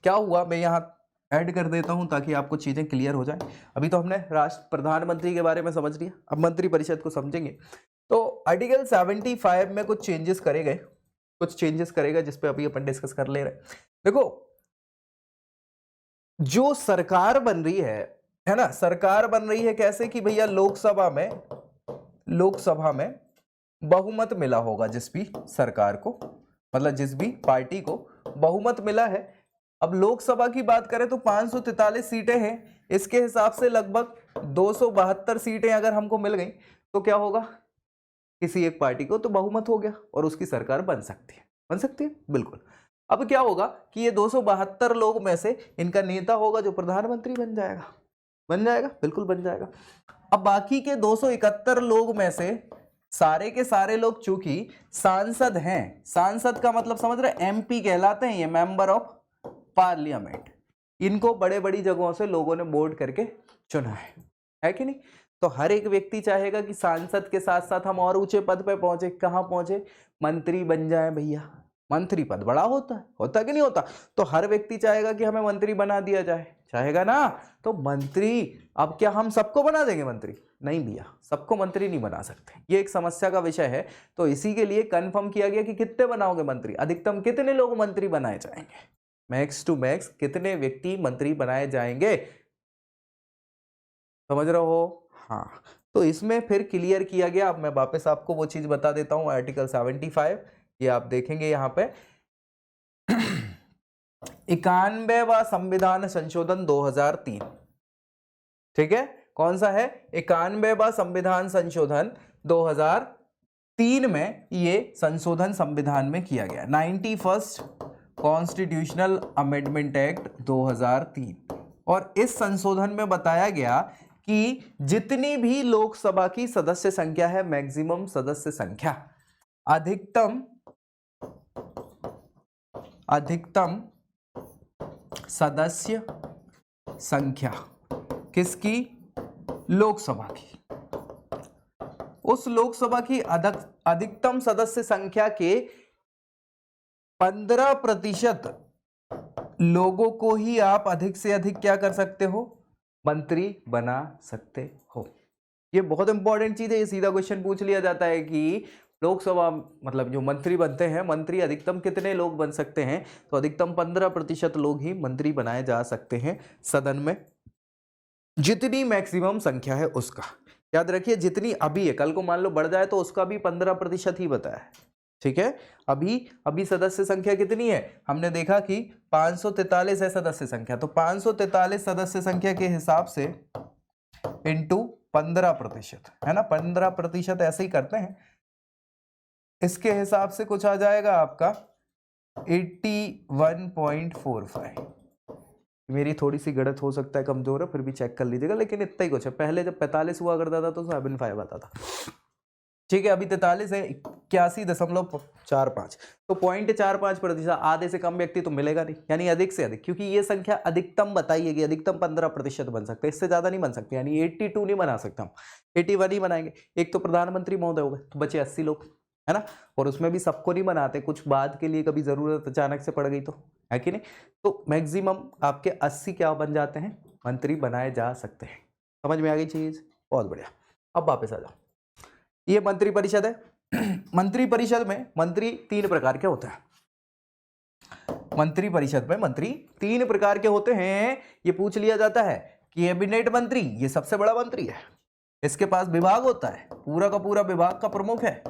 क्या हुआ मैं यहाँ ऐड कर देता हूं ताकि आपको चीजें क्लियर हो जाए। अभी तो हमने प्रधानमंत्री के बारे में समझ लिया, अब मंत्रिपरिषद को समझेंगे। तो आर्टिकल 75 में कुछ चेंजेस करे गए, कुछ चेंजेस करेगा जिसपे अभी अपन डिस्कस कर ले रहे हैं। देखो जो सरकार बन रही है ना, सरकार बन रही है कैसे कि भैया लोकसभा में बहुमत मिला होगा, जिस भी सरकार को, मतलब जिस भी पार्टी को बहुमत मिला है। अब लोकसभा की बात करें तो 543 सीटें हैं, इसके हिसाब से लगभग 272 सीटें अगर हमको मिल गई तो क्या होगा, किसी एक पार्टी को तो बहुमत हो गया और उसकी सरकार बन सकती है बिल्कुल। अब क्या होगा कि ये 272 लोग में से इनका नेता होगा जो प्रधानमंत्री बन जाएगा बिल्कुल बन जाएगा। अब बाकी के 271 लोग में से सारे के सारे लोग चूंकि सांसद हैं, सांसद का मतलब समझ रहे, एमपी कहलाते हैं ये, मेंबर ऑफ पार्लियामेंट, इनको बड़े बड़ी जगहों से लोगों ने वोट करके चुना है कि नहीं। तो हर एक व्यक्ति चाहेगा कि सांसद के साथ साथ हम और ऊंचे पद पे पहुंचे, कहां पहुंचे, मंत्री बन जाए भैया। मंत्री पद बड़ा होता कि नहीं होता, तो हर व्यक्ति चाहेगा कि हमें मंत्री बना दिया जाए, चाहेगा ना। तो मंत्री, अब क्या हम सबको बना देंगे मंत्री? नहीं भैया, सबको मंत्री नहीं बना सकते, ये एक समस्या का विषय है। तो इसी के लिए कंफर्म किया गया कि कितने बनाओगे मंत्री, अधिकतम कितने लोग मंत्री बनाए जाएंगे, मैक्स टू मैक्स कितने व्यक्ति मंत्री बनाए जाएंगे, समझ रहे हो? हाँ, तो इसमें फिर क्लियर किया गया। अब मैं वापस आपको वो चीज बता देता हूं, आर्टिकल 75 ये आप देखेंगे यहाँ पे 91वां संविधान संशोधन 2003, ठीक है, कौन सा है, 91वां संविधान संशोधन 2003 में ये संशोधन संविधान में किया गया, 91st कॉन्स्टिट्यूशनल अमेंडमेंट एक्ट 2003। और इस संशोधन में बताया गया कि जितनी भी लोकसभा की सदस्य संख्या है, मैक्सिमम सदस्य संख्या, अधिकतम सदस्य संख्या किसकी, लोकसभा की, उस लोकसभा की अधिकतम सदस्य संख्या के 15% लोगों को ही आप अधिक से अधिक क्या कर सकते हो, मंत्री बना सकते हो। ये बहुत इंपॉर्टेंट चीज है, ये सीधा क्वेश्चन पूछ लिया जाता है कि लोकसभा मतलब जो मंत्री बनते हैं, मंत्री अधिकतम कितने लोग बन सकते हैं, तो अधिकतम 15% लोग ही मंत्री बनाए जा सकते हैं सदन में, जितनी मैक्सिमम संख्या है उसका। याद रखिए जितनी अभी है, कल को मान लो बढ़ जाए तो उसका भी 15% ही बताया है, ठीक है। अभी सदस्य संख्या कितनी है, हमने देखा कि 543 है सदस्य संख्या, तो 543 सदस्य संख्या के हिसाब से इंटू 15% है ना, 15% ऐसे ही करते हैं, इसके हिसाब से कुछ आ जाएगा आपका 81.45। मेरी थोड़ी सी गणित हो सकता है कमजोर है, फिर भी चेक कर लीजिएगा, लेकिन इतना ही कुछ है। पहले जब 45 हुआ करता था तो 75 आता था, ठीक है। अभी 43 है, 81.45, तो 0.45%, आधे से कम व्यक्ति तो मिलेगा नहीं, यानी अधिक से अधिक, क्योंकि ये संख्या अधिकतम बताई गई, अधिकतम 15% बन सकते हैं, इससे ज्यादा नहीं बन सकते, यानी 82 नहीं बना सकते हम, 81 ही बनाएंगे। एक तो प्रधानमंत्री महोदय हो गए, तो बचे 80 लोग, है ना, और उसमें भी सबको नहीं बनाते, कुछ बाद के लिए कभी जरूरत अचानक से पड़ गई तो, है कि नहीं। तो मैक्सिमम आपके 80 क्या बन जाते हैं, मंत्री बनाए जा सकते हैं। समझ में आ गई चीज, बहुत बढ़िया। अब वापस आ जाओ, ये मंत्रिपरिषद है। मंत्रिपरिषद में मंत्री 3 प्रकार के होते हैं, मंत्रिपरिषद में मंत्री 3 प्रकार के होते हैं। ये पूछ लिया जाता है कि कैबिनेट मंत्री, ये सबसे बड़ा मंत्री है, इसके पास विभाग होता है, पूरा का पूरा विभाग का प्रमुख है।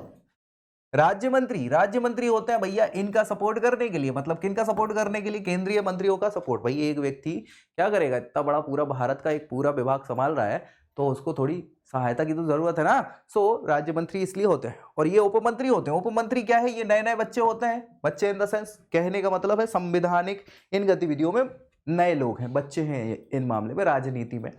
राज्य मंत्री होते हैं भैया इनका सपोर्ट करने के लिए, मतलब किनका सपोर्ट करने के लिए, केंद्रीय मंत्रियों का सपोर्ट। भाई एक व्यक्ति क्या करेगा, इतना बड़ा पूरा भारत का एक पूरा विभाग संभाल रहा है, तो उसको थोड़ी सहायता की तो जरूरत है ना। सो राज्य मंत्री इसलिए होते हैं। और ये उपमंत्री होते हैं। उपमंत्री क्या है, ये नए नए बच्चे होते हैं, बच्चे इन द सेंस, कहने का मतलब है संवैधानिक इन गतिविधियों में नए लोग हैं, बच्चे हैं इन मामले में। राजनीति में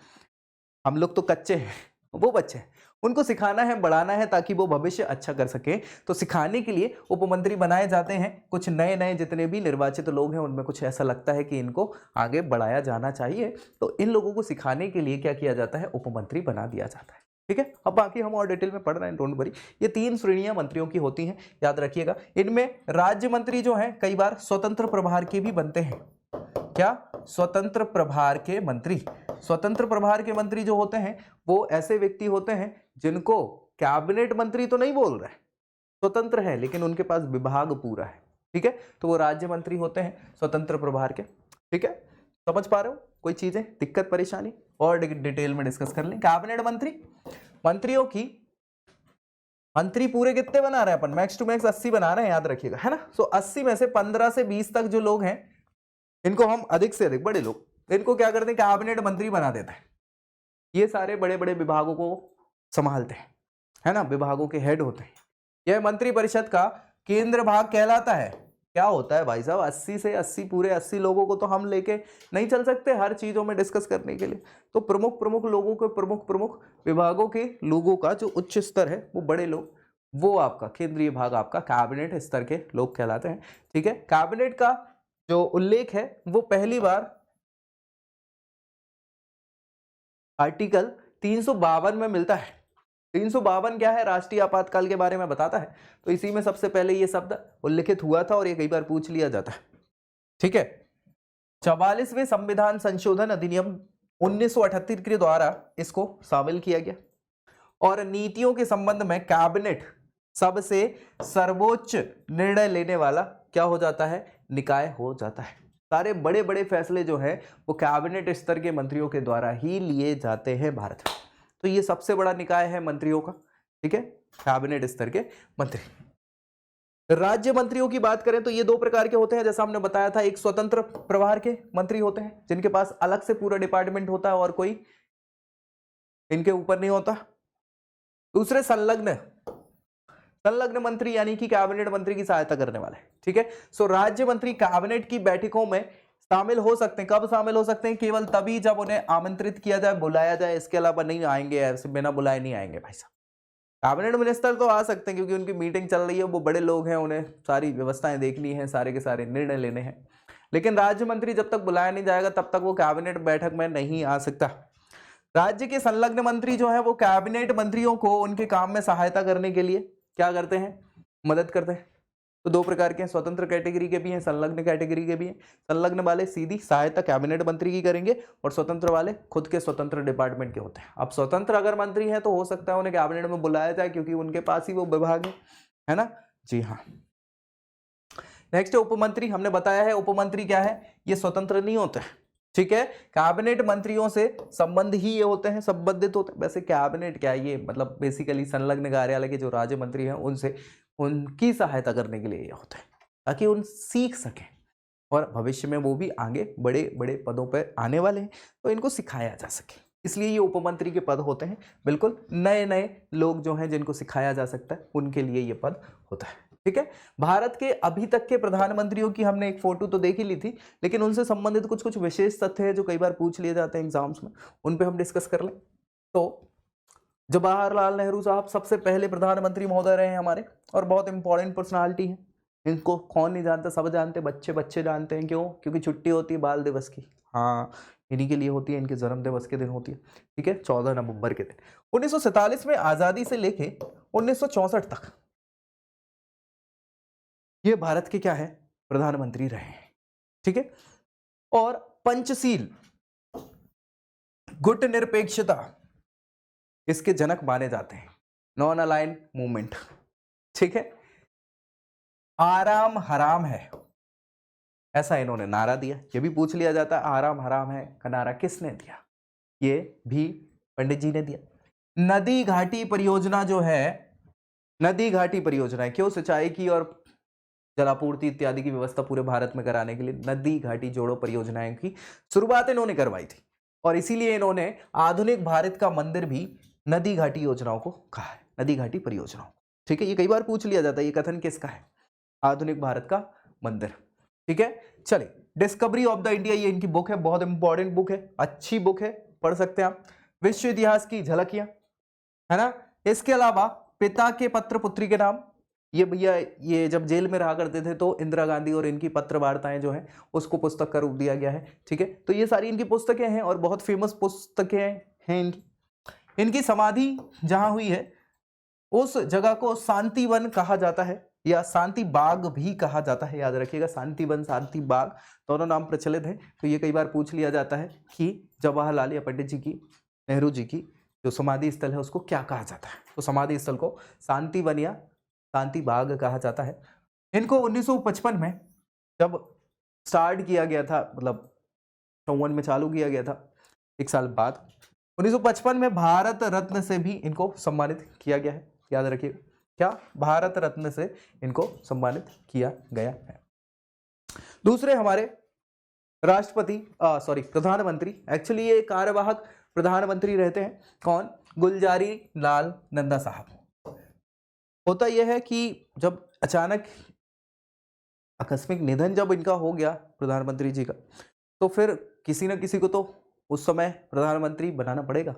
हम लोग तो कच्चे हैं, वो बच्चे हैं। उनको सिखाना है, बढ़ाना है ताकि वो भविष्य अच्छा कर सके। तो सिखाने के लिए उपमंत्री बनाए जाते हैं। कुछ नए नए जितने भी निर्वाचित लोग हैं उनमें कुछ ऐसा लगता है कि इनको आगे बढ़ाया जाना चाहिए, तो इन लोगों को सिखाने के लिए क्या किया जाता है, उपमंत्री बना दिया जाता है। ठीक है, अब बाकी हम और डिटेल में पढ़ रहे हैं, डोंट वरी। ये 3 श्रेणियां मंत्रियों की होती हैं, याद रखिएगा। इनमें राज्य मंत्री जो हैं कई बार स्वतंत्र प्रभार के भी बनते हैं। क्या? स्वतंत्र प्रभार के मंत्री। स्वतंत्र प्रभार के मंत्री जो होते हैं वो ऐसे व्यक्ति होते हैं जिनको कैबिनेट मंत्री तो नहीं बोल रहे, स्वतंत्र है लेकिन उनके पास विभाग पूरा है। ठीक है, तो वो राज्य मंत्री होते हैं स्वतंत्र प्रभार के। ठीक है, समझ पा रहे हो? कोई चीजें दिक्कत परेशानी और डिटेल में डिस्कस कर लें। कैबिनेट मंत्री, मंत्रियों की, मंत्री पूरे कितने बना रहे हैं अपन? मैक्स टू मैक्स 80 बना रहे हैं, याद रखिएगा, है ना। सो 80 में से 15 से 20 तक जो लोग हैं इनको हम अधिक से अधिक, बड़े लोग, इनको क्या करते हैं, कैबिनेट मंत्री बना देते हैं। ये सारे बड़े बड़े विभागों को संभालते हैं, है ना, विभागों के हेड होते हैं। यह मंत्री परिषद का केंद्र भाग कहलाता है। क्या होता है भाई साहब, 80 से 80 पूरे 80 लोगों को तो हम लेके नहीं चल सकते हर चीजों में डिस्कस करने के लिए। तो प्रमुख प्रमुख लोगों के, प्रमुख प्रमुख विभागों के लोगों का जो उच्च स्तर है, वो बड़े लोग, वो आपका केंद्रीय भाग, आपका कैबिनेट स्तर के लोग कहलाते हैं। ठीक है, कैबिनेट का जो उल्लेख है वो पहली बार आर्टिकल 352 में मिलता है। 352 क्या है? राष्ट्रीय आपातकाल के बारे में बताता है। तो इसी में सबसे पहले ये शब्द उल्लिखित हुआ था और ये कई बार पूछ लिया जाता है। ठीक है, 44वें संविधान संशोधन अधिनियम 1978 के द्वारा इसको शामिल किया गया और नीतियों के संबंध में कैबिनेट सबसे सर्वोच्च निर्णय लेने वाला क्या हो जाता है, निकाय हो जाता है। सारे बड़े बड़े फैसले जो हैं वो कैबिनेट स्तर के मंत्रियों के द्वारा ही लिए जाते हैं भारत में। तो ये सबसे बड़ा निकाय है मंत्रियों का। ठीक है, कैबिनेट स्तर के मंत्री। राज्य मंत्रियों की बात करें तो ये 2 प्रकार के होते हैं, जैसा हमने बताया था। एक स्वतंत्र प्रभार के मंत्री होते हैं जिनके पास अलग से पूरा डिपार्टमेंट होता है और कोई इनके ऊपर नहीं होता। दूसरे संलग्न मंत्री, यानी कि कैबिनेट मंत्री की सहायता करने वाले। ठीक है, सो राज्य मंत्री कैबिनेट की बैठकों में शामिल हो सकते हैं। कब शामिल हो सकते हैं? केवल तभी जब उन्हें आमंत्रित किया जाए, बुलाया जाए, इसके अलावा नहीं आएंगे, ऐसे बिना बुलाए नहीं आएंगे भाई साहब। कैबिनेट मिनिस्टर तो आ सकते हैं क्योंकि उनकी मीटिंग चल रही है, वो बड़े लोग हैं, उन्हें सारी व्यवस्थाएं देखनी है, सारे के सारे निर्णय लेने हैं। लेकिन राज्य मंत्री जब तक बुलाया नहीं जाएगा तब तक वो कैबिनेट बैठक में नहीं आ सकता। राज्य के संलग्न मंत्री जो है वो कैबिनेट मंत्रियों को उनके काम में सहायता करने के लिए क्या करते हैं, मदद करते हैं। तो 2 प्रकार के हैं, स्वतंत्र कैटेगरी के भी हैं, संलग्न कैटेगरी के भी हैं। संलग्न वाले सीधी सहायता कैबिनेट मंत्री की करेंगे और स्वतंत्र वाले खुद के स्वतंत्र डिपार्टमेंट के होते हैं। अब स्वतंत्र अगर मंत्री हैं तो हो सकता है उन्हें कैबिनेट में बुलाया जाए क्योंकि उनके पास ही वो विभाग है ना। जी हाँ। नेक्स्ट है उपमंत्री। हमने बताया है उपमंत्री क्या है, ये स्वतंत्र नहीं होते हैं। ठीक है, कैबिनेट मंत्रियों से संबंध ही ये होते हैं, संबंधित होते हैं। वैसे कैबिनेट क्या है, ये मतलब बेसिकली संलग्न कार्यालय के जो राज्य मंत्री हैं उनसे उनकी सहायता करने के लिए ये होता है ताकि उन सीख सकें और भविष्य में वो भी आगे बड़े बड़े पदों पर आने वाले हैं तो इनको सिखाया जा सके, इसलिए ये उपमंत्री के पद होते हैं। बिल्कुल नए नए लोग जो हैं जिनको सिखाया जा सकता है उनके लिए ये पद होता है। ठीक है, भारत के अभी तक के प्रधानमंत्रियों की हमने एक फोटो तो देख ही ली थी, लेकिन उनसे संबंधित कुछ कुछ विशेष तथ्य है जो कई बार पूछ लिए जाते हैं एग्जाम्स में, उन पे हम डिस्कस कर लें। तो जवाहरलाल नेहरू साहब सबसे पहले प्रधानमंत्री महोदय रहे हैं हमारे और बहुत इंपॉर्टेंट पर्सनालिटी है। इनको कौन नहीं जानता, सब जानते, बच्चे बच्चे जानते हैं। क्यों? क्योंकि छुट्टी होती है बाल दिवस की, हाँ इन्हीं के लिए होती है, इनके जन्म दिवस के दिन होती है। ठीक है, 14 नवंबर के दिन। 1947 में आजादी से लेके 1964 तक ये भारत के क्या है, प्रधानमंत्री रहे हैं। ठीक है, और पंचशील गुट निरपेक्षता इसके जनक माने जाते हैं, नॉन अलाइन मूवमेंट। ठीक है, आराम हराम है ऐसा इन्होंने नारा दिया। ये भी पूछ लिया जाता है आराम हराम है का नारा किसने दिया, ये भी पंडित जी ने दिया। नदी घाटी परियोजना जो है, नदी घाटी परियोजना है, क्यों? सिंचाई की और जलापूर्ति इत्यादि की व्यवस्था पूरे भारत में कराने के लिए नदी घाटी जोड़ो परियोजनाएं की शुरुआत इन्होंने करवाई थी और इसीलिए इन्होंने आधुनिक भारत का मंदिर भी नदी घाटी योजनाओं को कहा है, नदी घाटी परियोजनाओं। ठीक है, ये कई बार पूछ लिया जाता है, ये कथन किसका है, आधुनिक भारत का मंदिर। ठीक है, चलिए डिस्कवरी ऑफ द इंडिया, ये इनकी बुक है, बहुत इंपॉर्टेंट बुक है, अच्छी बुक है, पढ़ सकते हैं आप। विश्व इतिहास की झलकियां, है ना, इसके अलावा पिता के पत्र पुत्री के नाम, ये भैया ये जब जेल में रहा करते थे तो इंदिरा गांधी और इनकी पत्र वार्ताएं जो है उसको पुस्तक का रूप दिया गया है। ठीक है, तो ये सारी इनकी पुस्तकें हैं और बहुत फेमस पुस्तकें हैं इनकी। इनकी समाधि जहां हुई है उस जगह को शांति वन कहा जाता है या शांति बाग भी कहा जाता है, याद रखिएगा, शांति वन शांति बाग दोनों नाम प्रचलित है। तो ये कई बार पूछ लिया जाता है कि जवाहरलाल या पंडित जी की, नेहरू जी की जो समाधि स्थल है उसको क्या कहा जाता है, तो समाधि स्थल को शांति वन या शांति बाग कहा जाता है। इनको 1955 में जब स्टार्ट किया गया था, मतलब 54 में चालू किया गया था, एक साल बाद 1955 में भारत रत्न से भी इनको सम्मानित किया गया है, याद रखिए, क्या, भारत रत्न से इनको सम्मानित किया गया है। दूसरे हमारे राष्ट्रपति प्रधानमंत्री, एक्चुअली ये कार्यवाहक प्रधानमंत्री रहते हैं, कौन, गुलजारी लाल नंदा साहब। होता यह है कि जब अचानक आकस्मिक निधन जब इनका हो गया प्रधानमंत्री जी का, तो फिर किसी न किसी को तो उस समय प्रधानमंत्री बनाना पड़ेगा।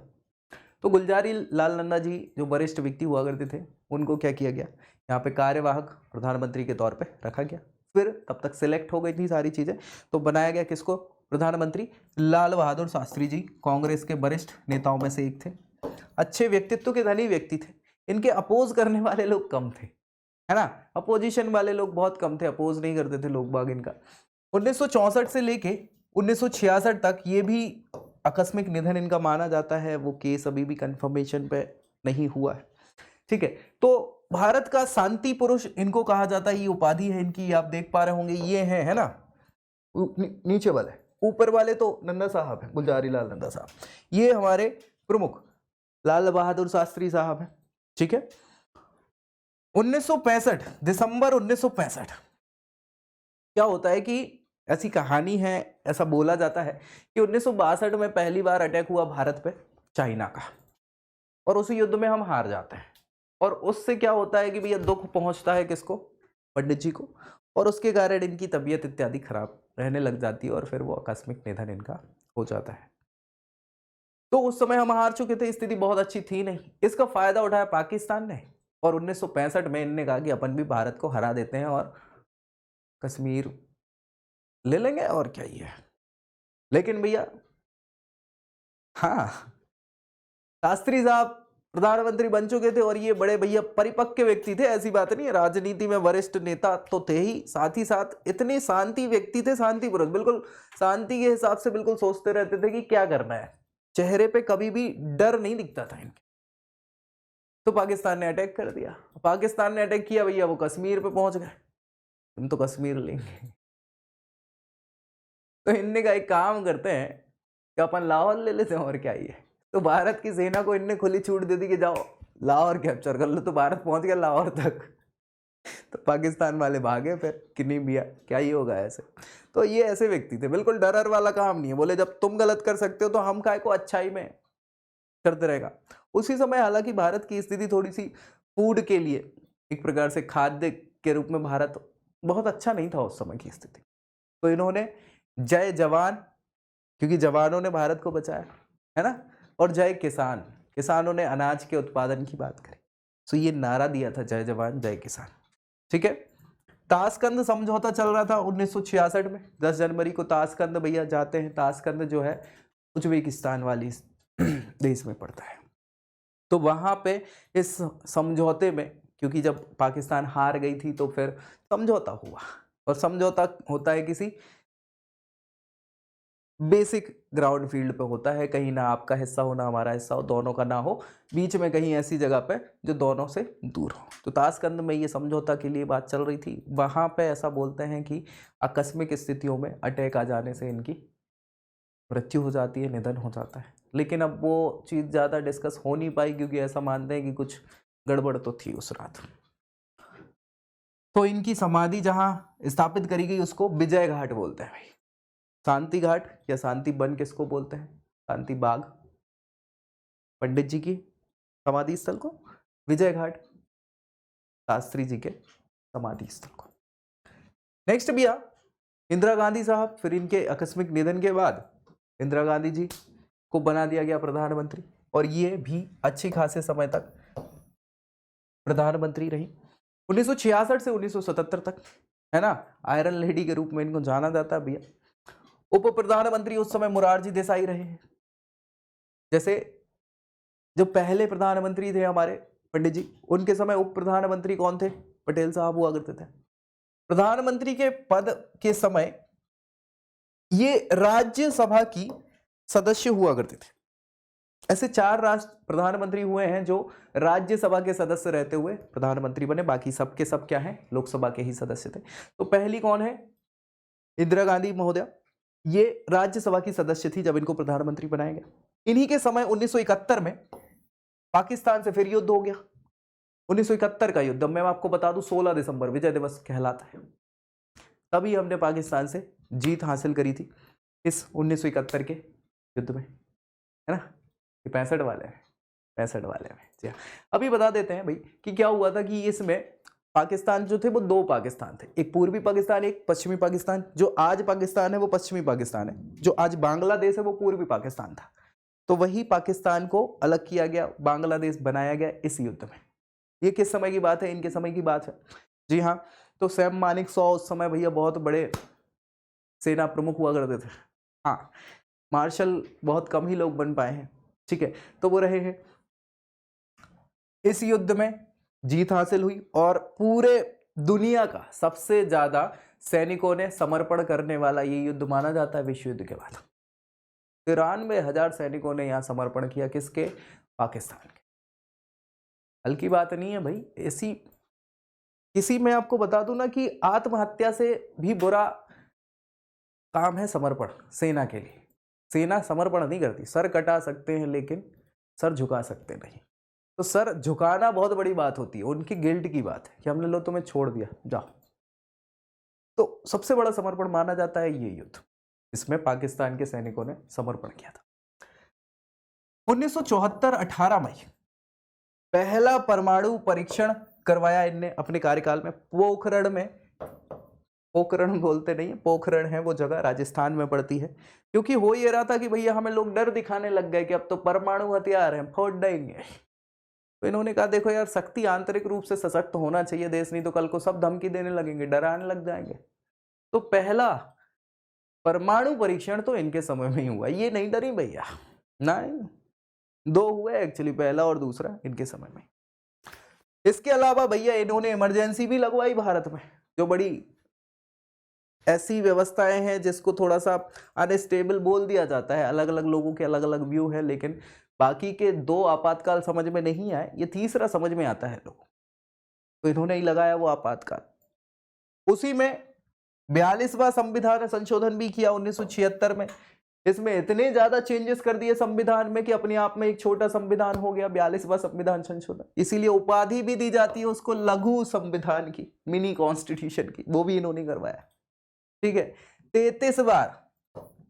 तो गुलजारी लाल नंदा जी जो वरिष्ठ व्यक्ति हुआ करते थे उनको क्या किया गया, यहाँ पे कार्यवाहक प्रधानमंत्री के तौर पे रखा गया। फिर तब तक सिलेक्ट हो गई थी सारी चीज़ें, तो बनाया गया किसको, प्रधानमंत्री लाल बहादुर शास्त्री जी, कांग्रेस के वरिष्ठ नेताओं में से एक थे, अच्छे व्यक्तित्व के धनी व्यक्ति थे। इनके अपोज करने वाले लोग कम थे, है ना, अपोजिशन वाले लोग बहुत कम थे, अपोज नहीं करते थे लोग बाग इनका। 1964 से लेके 1966 तक ये भी आकस्मिक निधन इनका माना जाता है, वो केस अभी भी कंफर्मेशन पे नहीं हुआ है। ठीक है, तो भारत का शांति पुरुष इनको कहा जाता है, ये उपाधि है इनकी, आप देख पा रहे होंगे, ये है ना, नीचे वाले, ऊपर वाले तो नंदा साहब है, गुलजारी लाल नंदा साहब, ये हमारे प्रमुख लाल बहादुर शास्त्री साहब है। ठीक है, 1965 दिसंबर 1965 क्या होता है कि ऐसी कहानी है, ऐसा बोला जाता है कि 1962 में पहली बार अटैक हुआ भारत पे चाइना का, और उस युद्ध में हम हार जाते हैं, और उससे क्या होता है कि भैया दुख पहुंचता है किसको, पंडित जी को, और उसके कारण इनकी तबीयत इत्यादि खराब रहने लग जाती है और फिर वो आकस्मिक निधन इनका हो जाता है। तो उस समय हम हार चुके थे, स्थिति बहुत अच्छी थी नहीं, इसका फायदा उठाया पाकिस्तान ने, और 1965 में इनने कहा कि अपन भी भारत को हरा देते हैं और कश्मीर ले लेंगे, और क्या ही है। लेकिन भैया, हाँ, शास्त्री साहब प्रधानमंत्री बन चुके थे और ये बड़े भैया परिपक्व व्यक्ति थे, ऐसी बात नहीं है, राजनीति में वरिष्ठ नेता तो थे ही, साथ ही साथ इतने शांति व्यक्ति थे, शांति पुरुष, बिल्कुल शांति के हिसाब से बिल्कुल सोचते रहते थे कि क्या करना है, चेहरे पे कभी भी डर नहीं दिखता था इनके। तो पाकिस्तान ने अटैक कर दिया, पाकिस्तान ने अटैक किया भैया, वो कश्मीर पे पहुंच गए, तुम तो कश्मीर लेंगे। तो इनने का एक काम करते हैं कि अपन लाहौर ले लेते हैं, और क्या ही है। तो भारत की सेना को इनने खुली छूट दे दी कि जाओ लाहौर कैप्चर कर लो, तो भारत पहुंच गया लाहौर तक। तो पाकिस्तान वाले भागे फिर कि नहीं भैया क्या ही होगा ऐसे। तो ये ऐसे व्यक्ति थे, बिल्कुल डर वाला काम नहीं है, बोले जब तुम गलत कर सकते हो तो हम काय को अच्छाई में करते रहेगा। उसी समय हालांकि भारत की स्थिति थोड़ी सी फूड के लिए, एक प्रकार से खाद्य के रूप में भारत बहुत अच्छा नहीं था उस समय की स्थिति। तो इन्होंने जय जवान, क्योंकि जवानों ने भारत को बचाया, है ना, और जय किसान, किसानों ने अनाज के उत्पादन की बात करी, तो ये नारा दिया था जय जवान जय किसान। ठीक है, ताशकंद समझौता चल रहा था 1966 में, 10 जनवरी को ताशकंद भैया जाते हैं, ताशकंद जो है उज्बेकिस्तान वाली देश में पड़ता है। तो वहां पे इस समझौते में, क्योंकि जब पाकिस्तान हार गई थी तो फिर समझौता हुआ, और समझौता होता है किसी बेसिक ग्राउंड फील्ड पे होता है, कहीं ना आपका हिस्सा हो ना हमारा हिस्सा हो, दोनों का ना हो, बीच में कहीं ऐसी जगह पे जो दोनों से दूर हो। तो ताशकंद में ये समझौता के लिए बात चल रही थी। वहां पे ऐसा बोलते हैं कि आकस्मिक स्थितियों में अटैक आ जाने से इनकी मृत्यु हो जाती है, निधन हो जाता है। लेकिन अब वो चीज़ ज़्यादा डिस्कस हो नहीं पाई, क्योंकि ऐसा मानते हैं कि कुछ गड़बड़ तो थी उस रात। तो इनकी समाधि जहाँ स्थापित करी गई उसको विजय घाट बोलते हैं भाई। शांति घाट या शांति वन किसको बोलते हैं, शांति बाग, पंडित जी की समाधि स्थल को, विजय घाट शास्त्री जी के समाधि स्थल को। नेक्स्ट भैया इंदिरा गांधी साहब, फिर इनके आकस्मिक निधन के बाद इंदिरा गांधी जी को बना दिया गया प्रधानमंत्री, और ये भी अच्छी खासे समय तक प्रधानमंत्री रही 1966 से 1977 तक, है ना। आयरन लेडी के रूप में इनको जाना जाता है भैया। उप प्रधानमंत्री उस समय मोरारजी देसाई रहे हैं। जैसे जो पहले प्रधानमंत्री थे हमारे पंडित जी, उनके समय उप प्रधानमंत्री कौन थे? पटेल साहब हुआ करते थे। प्रधानमंत्री के पद के समय ये राज्यसभा की सदस्य हुआ करते थे। ऐसे 4 राष्ट्र प्रधानमंत्री हुए हैं जो राज्यसभा के सदस्य रहते हुए प्रधानमंत्री बने, बाकी सब के सब क्या हैं? लोकसभा के ही सदस्य थे। तो पहली कौन है? इंदिरा गांधी महोदया, ये राज्यसभा की सदस्य थी जब इनको प्रधानमंत्री बनाया गया। इन्हीं के समय 1971 में पाकिस्तान से फिर युद्ध हो गया। 1971 का युद्ध मैं आपको बता दूं 16 दिसंबर विजय दिवस कहलाता है। तभी हमने पाकिस्तान से जीत हासिल करी थी इस 1971 के युद्ध में, है ना। 65 वाले में 65 वाले में जी हाँ। अभी बता देते हैं भाई कि क्या हुआ था कि इसमें पाकिस्तान जो थे वो 2 पाकिस्तान थे, एक पूर्वी पाकिस्तान एक पश्चिमी पाकिस्तान। जो आज पाकिस्तान है वो पश्चिमी पाकिस्तान है, जो आज बांग्लादेश है वो पूर्वी पाकिस्तान था। तो वही पाकिस्तान को अलग किया गया, बांग्लादेश बनाया गया इस युद्ध में। ये किस समय की बात है? इनके समय की बात है जी हाँ। तो सैम मानेकशॉ उस समय भैया बहुत बड़े सेना प्रमुख हुआ करते थे। हाँ, मार्शल बहुत कम ही लोग बन पाए हैं, ठीक है। तो वो रहे हैं। इस युद्ध में जीत हासिल हुई और पूरे दुनिया का सबसे ज्यादा सैनिकों ने समर्पण करने वाला ये युद्ध माना जाता है विश्व युद्ध के बाद। 93,000 सैनिकों ने यहां समर्पण किया, किसके? पाकिस्तान के। हल्की बात नहीं है भाई। ऐसी किसी में आपको बता दूं ना कि आत्महत्या से भी बुरा काम है समर्पण सेना के लिए। सेना समर्पण नहीं करती, सर कटा सकते हैं लेकिन सर झुका सकते नहीं। तो सर झुकाना बहुत बड़ी बात होती है, उनकी गिल्ट की बात है कि हमने लो तुम्हें छोड़ दिया जाओ। तो सबसे बड़ा समर्पण माना जाता है ये युद्ध, इसमें पाकिस्तान के सैनिकों ने समर्पण किया था। 1974 18 मई पहला परमाणु परीक्षण करवाया इनने अपने कार्यकाल में पोखरण में। पोखरण बोलते नहीं है, पोखरण है वो जगह, राजस्थान में पड़ती है। क्योंकि हो ये रहा था कि भैया हमें लोग डर दिखाने लग गए कि अब तो परमाणु हथियार हैं, फोड़ देंगे। तो इन्होंने कहा देखो यार, शक्ति आंतरिक रूप से सशक्त होना चाहिए देश, नहीं तो कल को सब धमकी देने लगेंगे, डराने लग जाएंगे। तो पहला परमाणु परीक्षण तो इनके समय में ही हुआ, ये नहीं डरी भैया, नहीं। 2 हुए एक्चुअली, पहला और दूसरा इनके समय में। इसके अलावा भैया इन्होंने इमरजेंसी भी लगवाई भारत में, जो बड़ी ऐसी व्यवस्थाएं हैं जिसको थोड़ा सा अनस्टेबल बोल दिया जाता है। अलग अलग लोगों के अलग अलग व्यू है, लेकिन बाकी के 2 आपातकाल समझ में नहीं आए, ये तीसरा समझ में आता है लोगों। तो इन्होंने ही लगाया वो आपातकाल। उसी में 42वां संविधान संशोधन भी किया 1976 में। इसमें इतने ज्यादा चेंजेस कर दिए संविधान में कि अपने आप में एक छोटा संविधान हो गया 42वां संविधान संशोधन। इसीलिए उपाधि भी दी जाती है उसको लघु संविधान की, मिनी कॉन्स्टिट्यूशन की, वो भी इन्होंने करवाया, ठीक है। 33 बार,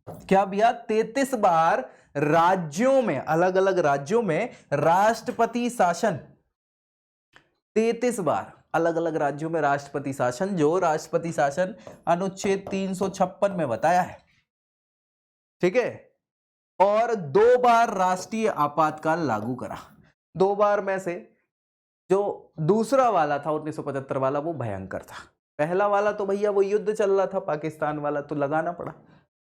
क्या भैया? 33 बार राज्यों में, अलग अलग राज्यों में राष्ट्रपति शासन, 33 बार अलग अलग राज्यों में राष्ट्रपति शासन, जो राष्ट्रपति शासन अनुच्छेद 356 में बताया है, ठीक है। और 2 बार राष्ट्रीय आपातकाल लागू करा। 2 बार में से जो दूसरा वाला था 1975 वाला वो भयंकर था। पहला वाला तो भैया वो युद्ध चल रहा था, पाकिस्तान वाला तो लगाना पड़ा,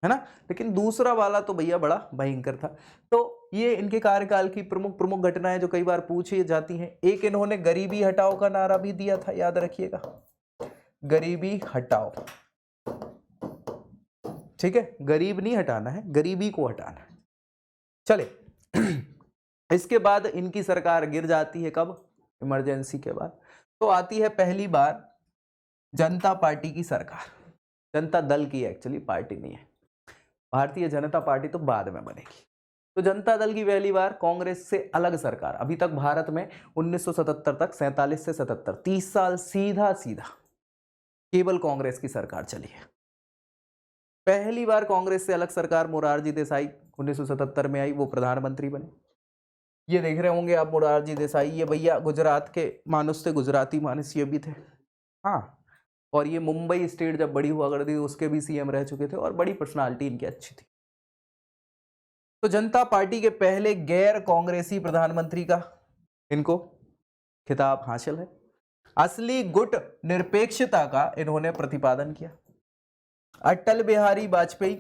है ना। लेकिन दूसरा वाला तो भैया बड़ा भयंकर था। तो ये इनके कार्यकाल की प्रमुख प्रमुख घटनाएं जो कई बार पूछी जाती हैं। एक इन्होंने गरीबी हटाओ का नारा भी दिया था, याद रखिएगा, गरीबी हटाओ, ठीक है। गरीब नहीं हटाना है, गरीबी को हटाना है। चले इसके बाद इनकी सरकार गिर जाती है, कब? इमरजेंसी के बाद। तो आती है पहली बार जनता पार्टी की सरकार, जनता दल की एक्चुअली, पार्टी नहीं है। भारतीय जनता पार्टी तो बाद में बनेगी। तो जनता दल की पहली बार कांग्रेस से अलग सरकार। अभी तक भारत में 1977 तक, 47 से 77, 30 साल सीधा सीधा केवल कांग्रेस की सरकार चली है। पहली बार कांग्रेस से अलग सरकार मोरारजी देसाई 1977 में आई, वो प्रधानमंत्री बने। ये देख रहे होंगे आप मोरारजी देसाई, ये भैया गुजरात के मानुस थे, गुजराती मानुस ये भी थे, हाँ। और ये मुंबई स्टेट जब बड़ी हुआ करती थी उसके भी सीएम रह चुके थे और बड़ी पर्सनालिटी इनकी अच्छी थी। तो जनता पार्टी के पहले गैर कांग्रेसी प्रधानमंत्री का इनको खिताब हासिल है। असली गुट निरपेक्षता का इन्होंने प्रतिपादन किया। अटल बिहारी वाजपेयी,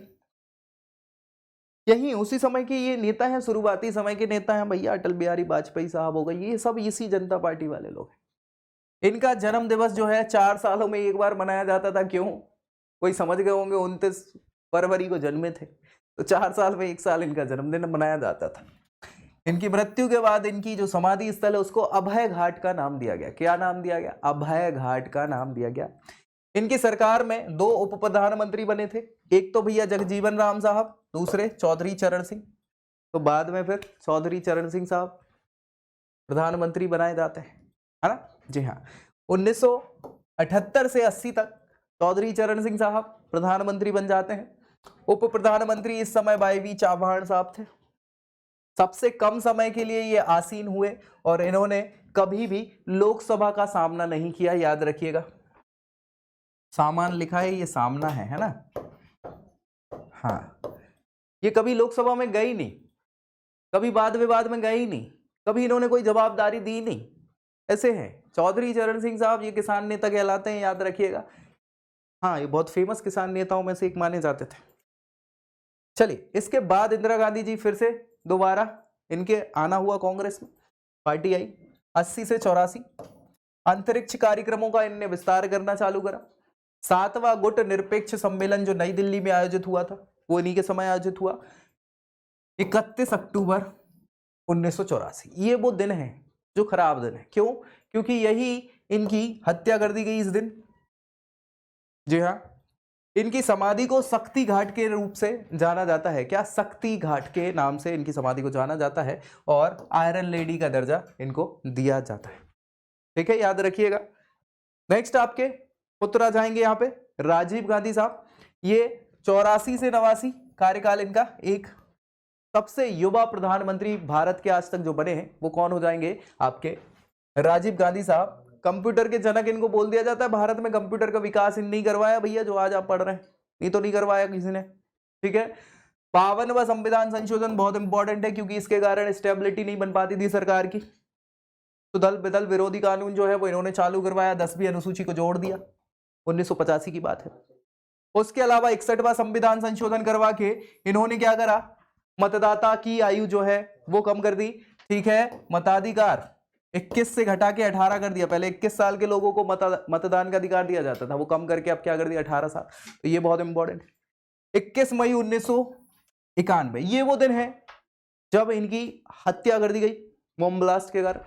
यही उसी समय के ये नेता हैं, शुरुआती समय के नेता हैं भैया, अटल बिहारी वाजपेयी साहब हो गए, ये सब इसी जनता पार्टी वाले लोग हैं। इनका जन्म दिवस जो है 4 सालों में एक बार मनाया जाता था। क्यों? कोई समझ गए होंगे, 29 फरवरी को जन्मे थे, तो 4 साल में एक साल इनका जन्मदिन मनाया जाता था। इनकी मृत्यु के बाद इनकी जो समाधि स्थल है उसको अभय घाट का नाम दिया गया। क्या नाम दिया गया? अभय घाट का नाम दिया गया। इनकी सरकार में 2 उप प्रधानमंत्री बने थे, एक तो भैया जगजीवन राम साहब, दूसरे चौधरी चरण सिंह। तो बाद में फिर चौधरी चरण सिंह साहब प्रधानमंत्री बनाए जाते हैं, है ना? जी हाँ, 1978 से 80 तक चौधरी चरण सिंह साहब प्रधानमंत्री बन जाते हैं। उप प्रधानमंत्री इस समय वाई चौहान साहब थे। सबसे कम समय के लिए ये आसीन हुए और इन्होंने कभी भी लोकसभा का सामना नहीं किया, याद रखिएगा। सामान लिखा है, ये सामना है ना? हाँ, ये कभी लोकसभा में गई नहीं, कभी वाद विवाद में गई नहीं, कभी इन्होंने कोई जवाबदारी दी नहीं, ऐसे हैं। चौधरी चरण सिंह साहब ये किसान नेता कहलाते हैं, याद रखिएगा। हाँ, ये बहुत फेमस किसान नेताओं में से एक माने जाते थे। चलिए, इसके बाद इंदिरा गांधी जी फिर से दोबारा इनके आना हुआ, कांग्रेस में पार्टी आई 80 से 84। अंतरिक्ष कार्यक्रमों का इनने विस्तार करना चालू करा। 7वां गुट निरपेक्ष सम्मेलन जो नई दिल्ली में आयोजित हुआ था, वो इन्हीं के समय आयोजित हुआ, 31 अक्टूबर 1984। ये वो दिन है जो खराब दिन है। क्यों? क्योंकि यही इनकी हत्या कर दी गई इस दिन। जी हाँ, इनकी समाधि को शक्ति घाट के रूप से जाना जाता है। क्या? शक्ति घाट के नाम से इनकी समाधि को जाना जाता है और आयरन लेडी का दर्जा इनको दिया जाता है। ठीक है, याद रखिएगा। नेक्स्ट आपके पुत्र आ जाएंगे यहाँ पे राजीव गांधी साहब। ये 84 से 89 कार्यकाल इनका। एक सबसे युवा प्रधानमंत्री भारत के आज तक जो बने हैं वो कौन हो जाएंगे? आपके राजीव गांधी साहब। कंप्यूटर के जनक इनको बोल दिया जाता है। भारत में कंप्यूटर का विकास इन नहीं करवाया भैया, जो आज आप पढ़ रहे हैं, ये तो नहीं करवाया किसी ने। ठीक है, 52वां संविधान संशोधन बहुत इंपॉर्टेंट है, क्योंकि इसके कारण स्टेबिलिटी नहीं बन पाती थी सरकार की। तो दल बदल विरोधी कानून जो है वो इन्होंने चालू करवाया, 10वीं अनुसूची को जोड़ दिया, 1985 की बात है। उसके अलावा 61वां संविधान संशोधन करवा के इन्होंने क्या करा? मतदाता की आयु जो है वो कम कर दी। ठीक है, मताधिकार 21 से घटा के 18 कर दिया। पहले 21 साल के लोगों को मतदान का अधिकार दिया जाता था, वो कम करके अब क्या कर दिया? 18 साल। तो ये बहुत इंपॉर्टेंट है। 21 मई 1991 ये वो दिन है जब इनकी हत्या कर दी गई बम ब्लास्ट के कारण।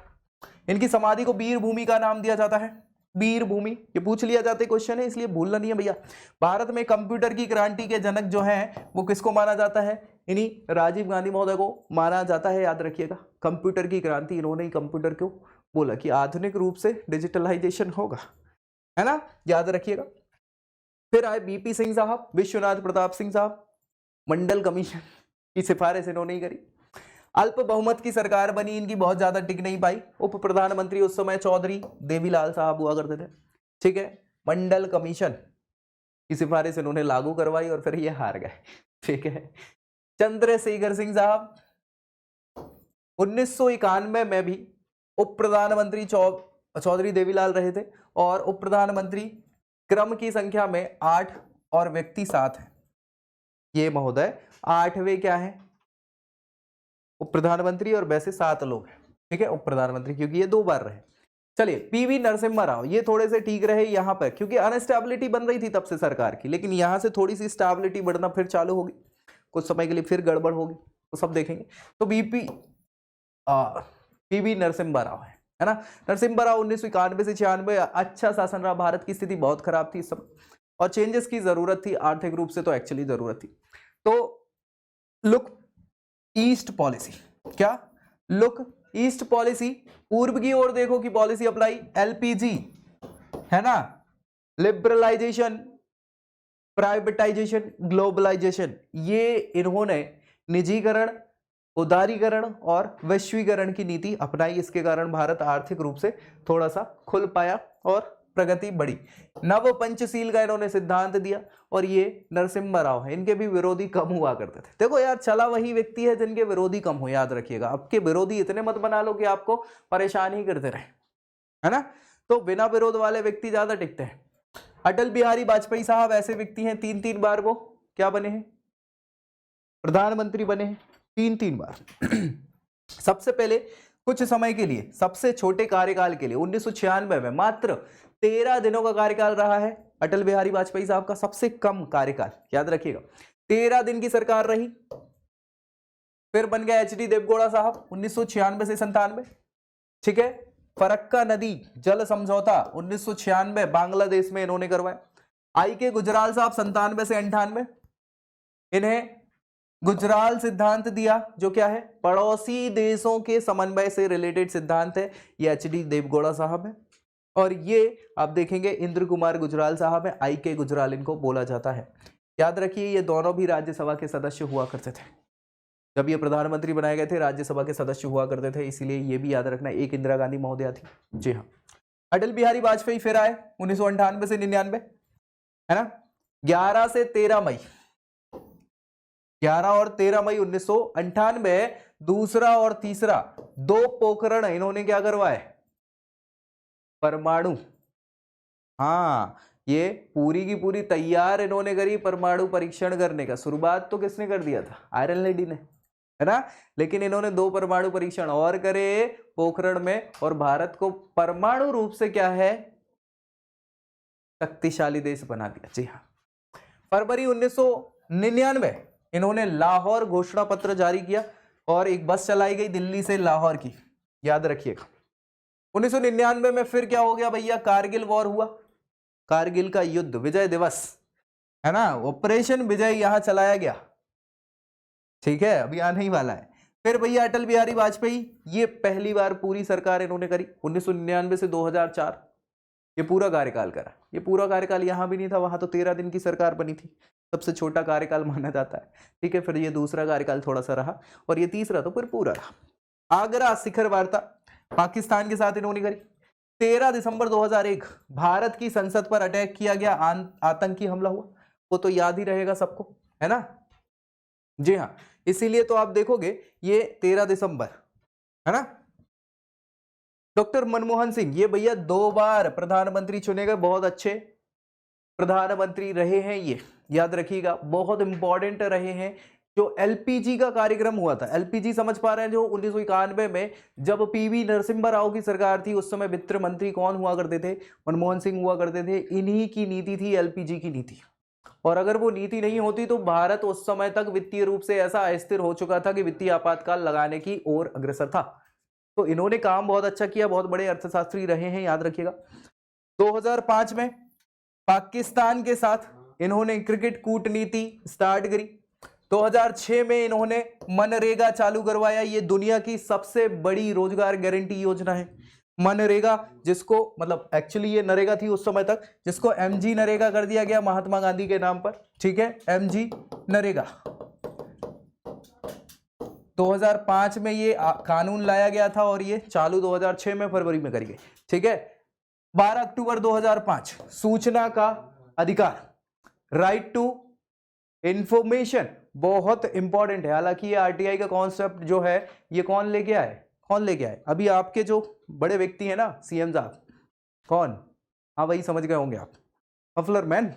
इनकी समाधि को वीर भूमि का नाम दिया जाता है। वीर भूमि, ये पूछ लिया जाता है, क्वेश्चन है, इसलिए भूलना नहीं है भैया। भारत में कंप्यूटर की क्रांति के जनक जो हैं वो किसको माना जाता है? इन्हीं राजीव गांधी महोदय को माना जाता है, याद रखिएगा। कंप्यूटर की क्रांति इन्होंने ही कंप्यूटर को बोला कि आधुनिक रूप से डिजिटलाइजेशन होगा, है ना? याद रखिएगा। फिर आए बीपी सिंह साहब, विश्वनाथ प्रताप सिंह साहब। मंडल कमीशन की सिफारिश इन्होंने ही करी। अल्प बहुमत की सरकार बनी इनकी, बहुत ज्यादा टिक नहीं पाई। उप प्रधानमंत्री उस समय चौधरी देवीलाल साहब हुआ करते थे। ठीक है, मंडल कमीशन की सिफारिश इन्होंने लागू करवाई और फिर ये हार गए। ठीक है, चंद्रशेखर सिंह साहब 1991 में भी उप प्रधानमंत्री चौधरी देवीलाल रहे थे, और उप प्रधानमंत्री क्रम की संख्या में 8 और व्यक्ति 7 है। ये महोदय 8वें क्या है? उप प्रधानमंत्री, और वैसे 7 लोग हैं। ठीक है, उप प्रधानमंत्री, क्योंकि ये 2 बार रहे। चलिए, पीवी नरसिम्हा राव, ये थोड़े से ठीक रहे यहाँ पर, क्योंकि अनस्टेबिलिटी बन रही थी तब से सरकार की, लेकिन यहाँ से थोड़ी सी स्टेबिलिटी बढ़ना फिर चालू होगी, कुछ समय के लिए फिर गड़बड़ होगी, तो सब देखेंगे। तो पीवी नरसिम्हा राव है ना? नरसिम्हा राव 1991 से 96 अच्छा शासन रहा। भारत की स्थिति बहुत खराब थी इस समय, और चेंजेस की जरूरत थी, आर्थिक रूप से तो एक्चुअली जरूरत थी। तो लुक ईस्ट पॉलिसी, क्या? लुक ईस्ट पॉलिसी, पूर्व की ओर देखो की पॉलिसी अप्लाई। एलपीजी, है ना? लिबरलाइजेशन, प्राइवेटाइजेशन, ग्लोबलाइजेशन, ये इन्होंने निजीकरण, उदारीकरण और वैश्वीकरण की नीति अपनाई। इसके कारण भारत आर्थिक रूप से थोड़ा सा खुल पाया और प्रगति बढ़ी। नव पंचशील का इन्होंने सिद्धांत दिया, और ये नरसिम्हा राव है, इनके भी विरोधी कम हुआ करते थे। देखो यार, चला वही व्यक्ति है जिनके विरोधी कम हो, याद रखिएगा। आपके विरोधी इतने मत बना लो कि आपको परेशान ही करते रहे। है ना। तो बिना विरोध वाले व्यक्ति ज्यादा टिकते हैं। अटल बिहारी वाजपेयी साहब ऐसे व्यक्ति हैं, 3-3 बार वो क्या बने हैं, प्रधानमंत्री बने हैं, 3-3 बार। सबसे पहले कुछ समय के लिए, सबसे छोटे कार्यकाल के लिए 1996 में मात्र 13 दिनों का कार्यकाल रहा है अटल बिहारी वाजपेयी साहब का, सबसे कम कार्यकाल, याद रखिएगा 13 दिन की सरकार रही। फिर बन गया एच डी देवगौड़ा साहब 1996 से 97, ठीक है। फरक्का नदी जल समझौता 1996 बांग्लादेश में इन्होंने करवाया। आई के गुजराल साहब 97 से 98, इन्हें गुजराल सिद्धांत दिया, जो क्या है, पड़ोसी देशों के समन्वय से रिलेटेड सिद्धांत है, ये एच डी देवगौड़ा साहब है। और ये आप देखेंगे इंद्र कुमार गुजराल साहब है, आई के गुजराल इनको बोला जाता है। याद रखिए ये दोनों भी राज्यसभा के सदस्य हुआ करते थे, जब ये प्रधानमंत्री बनाए गए थे राज्यसभा के सदस्य हुआ करते थे, इसीलिए ये भी याद रखना। एक इंदिरा गांधी महोदया थी, जी हाँ। अटल बिहारी वाजपेयी फिर आए 1998 से 99, है ना। 11 से 13 मई, 11 और 13 मई 1998 दूसरा और तीसरा 2 पोखरण इन्होंने क्या करवाए, परमाणु। हाँ, ये पूरी की पूरी तैयार इन्होंने करी परमाणु परीक्षण करने का। शुरुआत तो किसने कर दिया था, आयरन लेडी ने, है ना। लेकिन इन्होंने 2 परमाणु परीक्षण और करे पोखरण में, और भारत को परमाणु रूप से क्या है, शक्तिशाली देश बना दिया, जी हाँ। फरवरी 1999 इन्होंने लाहौर घोषणा पत्र जारी किया और एक बस चलाई गई दिल्ली से लाहौर की, याद रखिएगा। 1999 में फिर क्या हो गया भैया, कारगिल वॉर हुआ, कारगिल का युद्ध, विजय दिवस, है ना, ऑपरेशन विजय यहां चलाया गया, ठीक है, अभी आने ही वाला है। फिर भैया अटल बिहारी वाजपेयी, ये पहली बार पूरी सरकार इन्होंने करी 1999 से 2004, ये पूरा कार्यकाल करा। ये पूरा कार्यकाल यहां भी नहीं था, वहां तो 13 दिन की सरकार बनी थी, सबसे छोटा कार्यकाल माना जाता है, ठीक है। फिर ये दूसरा कार्यकाल थोड़ा सा रहा, और ये तीसरा तो फिर पूरा रहा। आगरा शिखर वार्ता पाकिस्तान के साथ इन्होंने करी। 13 दिसंबर 2001 भारत की संसद पर अटैक किया गया, आतंकी हमला हुआ, वो तो याद ही रहेगा सबको, है ना, जी हाँ। इसीलिए तो आप देखोगे ये 13 दिसंबर, है ना। डॉक्टर मनमोहन सिंह, ये भैया 2 बार प्रधानमंत्री चुने गए, बहुत अच्छे प्रधानमंत्री रहे हैं ये, याद रखिएगा, बहुत इंपॉर्टेंट रहे हैं। जो एलपीजी का कार्यक्रम हुआ था, एलपीजी समझ पा रहे हैं, जो 1991 में जब पीवी नरसिम्हा राव की सरकार थी, उस समय वित्त मंत्री कौन हुआ करते थे, मनमोहन सिंह हुआ करते थे। इन्हीं की नीति थी एलपीजी की नीति, और अगर वो नीति नहीं होती तो भारत उस समय तक वित्तीय रूप से ऐसा अस्थिर हो चुका था कि वित्तीय आपातकाल लगाने की ओर अग्रसर था। तो इन्होंने काम बहुत अच्छा किया, बहुत बड़े अर्थशास्त्री रहे हैं, याद रखिएगा। 2005 में पाकिस्तान के साथ इन्होंने क्रिकेट कूटनीति स्टार्ट करी। 2006 में इन्होंने मनरेगा चालू करवाया, ये दुनिया की सबसे बड़ी रोजगार गारंटी योजना है मनरेगा, जिसको मतलब एक्चुअली ये नरेगा थी उस समय तक, जिसको एमजी नरेगा कर दिया गया महात्मा गांधी के नाम पर, ठीक है, एमजी नरेगा। 2005 में ये कानून लाया गया था और ये चालू 2006 में फरवरी में करी गई, ठीक है। 12 अक्टूबर 2005 सूचना का अधिकार, राइट टू इंफॉर्मेशन, बहुत इंपॉर्टेंट है। हालांकि ये आरटीआई का कॉन्सेप्ट जो है ये कौन लेके आए, कौन लेके आए, अभी आपके जो बड़े व्यक्ति हैं ना, सीएम साहब, कौन, हाँ वही समझ गए होंगे आप, मफलर मैन,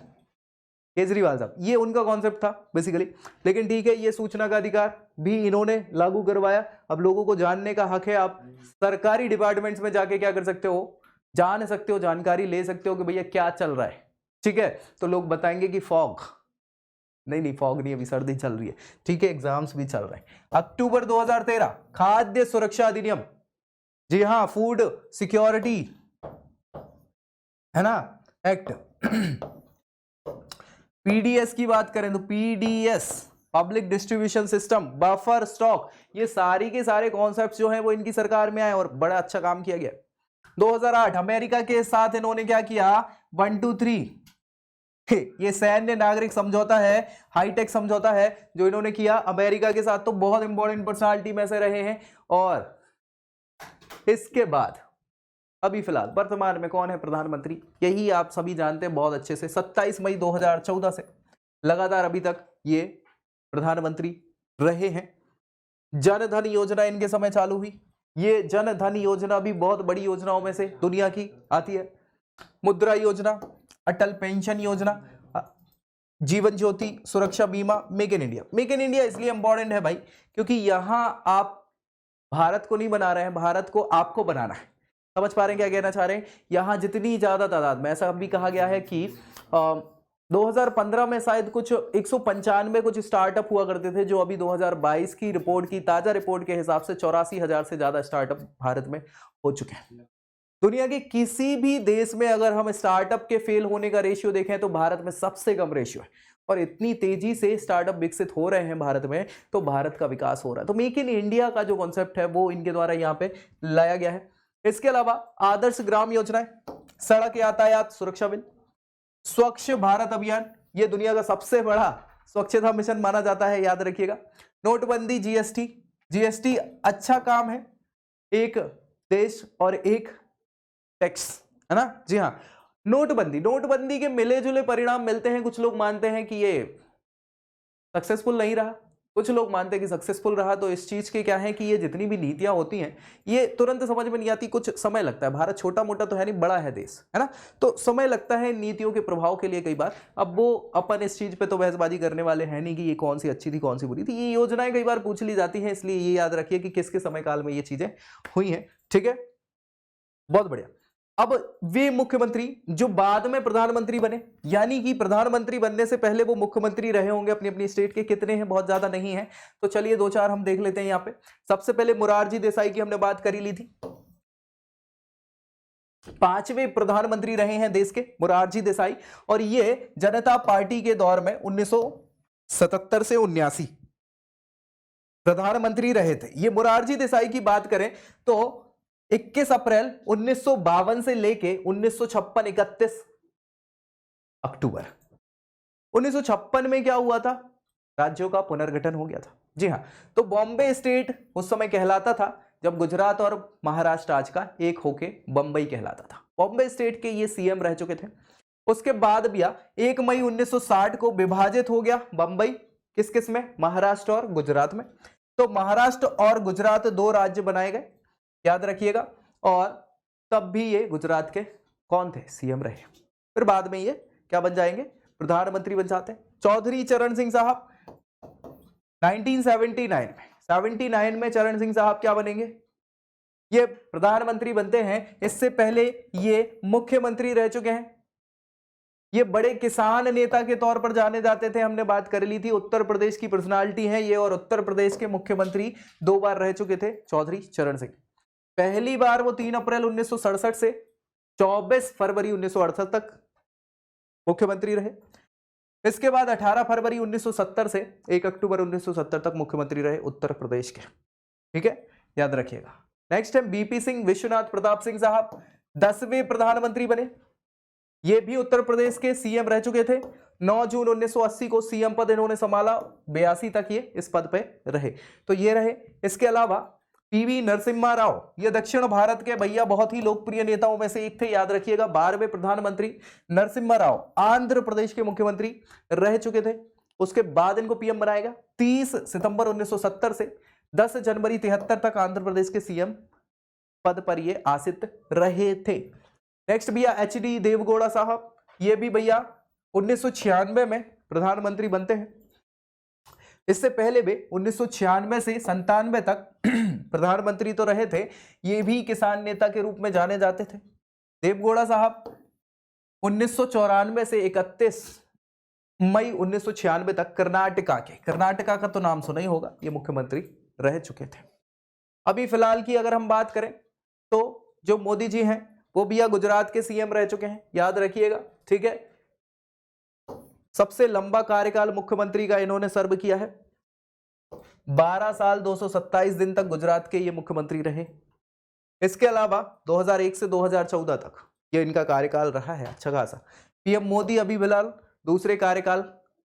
केजरीवाल साहब, ये उनका कॉन्सेप्ट था बेसिकली। लेकिन ठीक है, ये सूचना का अधिकार भी इन्होंने लागू करवाया। अब लोगों को जानने का हक है, आप सरकारी डिपार्टमेंट्स में जाके क्या कर सकते हो, जान सकते हो, जानकारी ले सकते हो कि भैया क्या चल रहा है, ठीक है। तो लोग बताएंगे कि फॉग नहीं, फॉग नहीं, अभी सर्दी चल रही है, ठीक है, एग्जाम्स भी चल रहे हैं। अक्टूबर 2013 खाद्य सुरक्षा अधिनियम, जी हाँ, फूड सिक्योरिटी, है ना, एक्ट। पीडीएस की बात करें तो PDS, public distribution system, buffer stock, ये सारी के सारे कॉन्सेप्ट्स जो हैं वो इनकी सरकार में आए और बड़ा अच्छा काम किया गया। 2008 अमेरिका के साथ इन्होंने क्या किया, 1, 2, 3, ये सैन्य नागरिक समझौता है, हाईटेक समझौता है जो इन्होंने किया अमेरिका के साथ। तो बहुत इंपॉर्टेंट पर्सनालिटी में से रहे हैं। और इसके बाद अभी फिलहाल वर्तमान में कौन है प्रधानमंत्री, यही आप सभी जानते हैं बहुत अच्छे से। 27 मई 2014 से लगातार अभी तक ये प्रधानमंत्री रहे हैं। जन धन योजना इनके समय चालू हुई, ये जन धन योजना भी बहुत बड़ी योजनाओं में से दुनिया की आती है। मुद्रा योजना, अटल पेंशन योजना, जीवन ज्योति सुरक्षा बीमा, make in India. Make in India इसलिए इंपॉर्टेंट है भाई क्योंकि यहां आप भारत को नहीं बना रहे हैं, भारत को आपको बनाना है। समझ पा रहे हैं क्या कहना चाह रहे हैं? यहां जितनी ज्यादा तादाद में, ऐसा भी कहा गया है कि 2015 में शायद कुछ 195 कुछ स्टार्टअप हुआ करते थे, जो अभी 2022 की रिपोर्ट की ताजा रिपोर्ट के हिसाब से 84,000 से ज्यादा स्टार्टअप भारत में हो चुके हैं। दुनिया के किसी भी देश में अगर हम स्टार्टअप के फेल होने का रेशियो देखें तो भारत में सबसे कम रेशियो है, और इतनी तेजी से स्टार्टअप विकसित हो रहे हैं भारत में, तो भारत का विकास हो रहा है। तो मेक इन इंडिया का जो कॉन्सेप्ट है वो इनके द्वारा यहाँ पे लाया गया है। इसके अलावा आदर्श ग्राम योजनाएं, सड़क यातायात सुरक्षा बिल, स्वच्छ भारत अभियान, ये दुनिया का सबसे बड़ा स्वच्छता मिशन माना जाता है, याद रखिएगा। नोटबंदी, जीएसटी। जीएसटी अच्छा काम है, एक देश और एक टैक्स, है ना? जी हाँ। नोटबंदी के मिले जुले परिणाम मिलते हैं। कुछ लोग मानते हैं कि ये सक्सेसफुल नहीं रहा, कुछ लोग मानते हैं कि सक्सेसफुल रहा। तो इस चीज के क्या है कि ये जितनी भी नीतियां होती हैं ये तुरंत समझ में नहीं आती, कुछ समय लगता है। भारत छोटा मोटा तो है नहीं, बड़ा है देश, है ना? तो समय लगता है नीतियों के प्रभाव के लिए कई बार। अब वो अपन इस चीज पे तो बहसबाजी करने वाले हैं नहीं कि ये कौन सी अच्छी थी कौन सी बुरी थी। ये योजनाएं कई बार पूछ ली जाती हैं, इसलिए ये याद रखिए कि किसके समय काल में ये चीजें हुई हैं। ठीक है, बहुत बढ़िया। अब वे मुख्यमंत्री जो बाद में प्रधानमंत्री बने, यानी कि प्रधानमंत्री बनने से पहले वो मुख्यमंत्री रहे होंगे अपनी अपनी स्टेट के, कितने हैं? बहुत ज्यादा नहीं है, तो चलिए दो चार हम देख लेते हैं यहाँ पे। सबसे पहले मोरारजी देसाई की हमने बात करी ली थी, 5वें प्रधानमंत्री रहे हैं देश के मोरारजी देसाई, और ये जनता पार्टी के दौर में 1977 से 79 प्रधानमंत्री रहे थे। ये मोरारजी देसाई की बात करें तो 21 अप्रैल 1952 से लेके 1956 31 अक्टूबर 1956 में क्या हुआ था? राज्यों का पुनर्गठन हो गया था। जी हाँ, तो बॉम्बे स्टेट उस समय कहलाता था जब गुजरात और महाराष्ट्र आज का एक होके बंबई कहलाता था। बॉम्बे स्टेट के ये सीएम रह चुके थे। उसके बाद भी 1 मई 1960 को विभाजित हो गया बंबई, किस किस में? महाराष्ट्र और गुजरात में। तो महाराष्ट्र और गुजरात दो राज्य बनाए गए, याद रखिएगा। और तब भी ये गुजरात के कौन थे? सीएम रहे। फिर बाद में ये क्या बन जाएंगे? प्रधानमंत्री बन जाते हैं। चौधरी चरण सिंह साहब 1979 में चरण सिंह साहब क्या बनेंगे? ये प्रधानमंत्री बनते हैं। इससे पहले ये मुख्यमंत्री रह चुके हैं। ये बड़े किसान नेता के तौर पर जाने जाते थे, हमने बात कर ली थी। उत्तर प्रदेश की पर्सनालिटी है ये, और उत्तर प्रदेश के मुख्यमंत्री 2 बार रह चुके थे चौधरी चरण सिंह। पहली बार वो 3 अप्रैल 1967 से 24 फरवरी 1968 तक मुख्यमंत्री रहे। इसके बाद 18 फरवरी 1970 से 1 अक्टूबर 1970 तक मुख्यमंत्री रहे उत्तर प्रदेश के। ठीक है, याद रखिएगा। नेक्स्ट है बीपी सिंह विश्वनाथ प्रताप सिंह साहब, 10वें प्रधानमंत्री बने। ये भी उत्तर प्रदेश के सीएम रह चुके थे। 9 जून 1980 को सीएम पद इन्होंने संभाला, 82 तक ये इस पद पे रहे। तो ये रहे। इसके अलावा पीवी नरसिम्हा राव, ये दक्षिण भारत के भैया बहुत ही लोकप्रिय नेताओं में से एक थे, याद रखिएगा। 12वें प्रधानमंत्री नरसिम्हा राव आंध्र प्रदेश के मुख्यमंत्री रह चुके थे। उसके बाद इनको पीएम बनाया गया। 30 सितंबर 1970 से 10 जनवरी 73 तक आंध्र प्रदेश के सीएम पद पर ये आसीत रहे थे। नेक्स्ट भैया एचडी देवगौड़ा साहब, ये भी भैया 1996 में प्रधानमंत्री बनते हैं। इससे पहले वे 1996 से 97 तक प्रधानमंत्री तो रहे थे। ये भी किसान नेता के रूप में जाने जाते थे। देवगौड़ा साहब 1994 से 31 मई 1996 तक कर्नाटका का तो नाम सुना ही होगा, ये मुख्यमंत्री रह चुके थे। अभी फिलहाल की अगर हम बात करें तो जो मोदी जी हैं वो भी गुजरात के सीएम रह चुके हैं, याद रखिएगा। ठीक है, सबसे लंबा कार्यकाल मुख्यमंत्री का इन्होंने सर्व किया है। 12 साल 227 दिन तक गुजरात के ये मुख्यमंत्री रहे। इसके अलावा 2001 से 2014 तक ये इनका कार्यकाल रहा है अच्छा खासा। पीएम मोदी अभी फिलहाल दूसरे कार्यकाल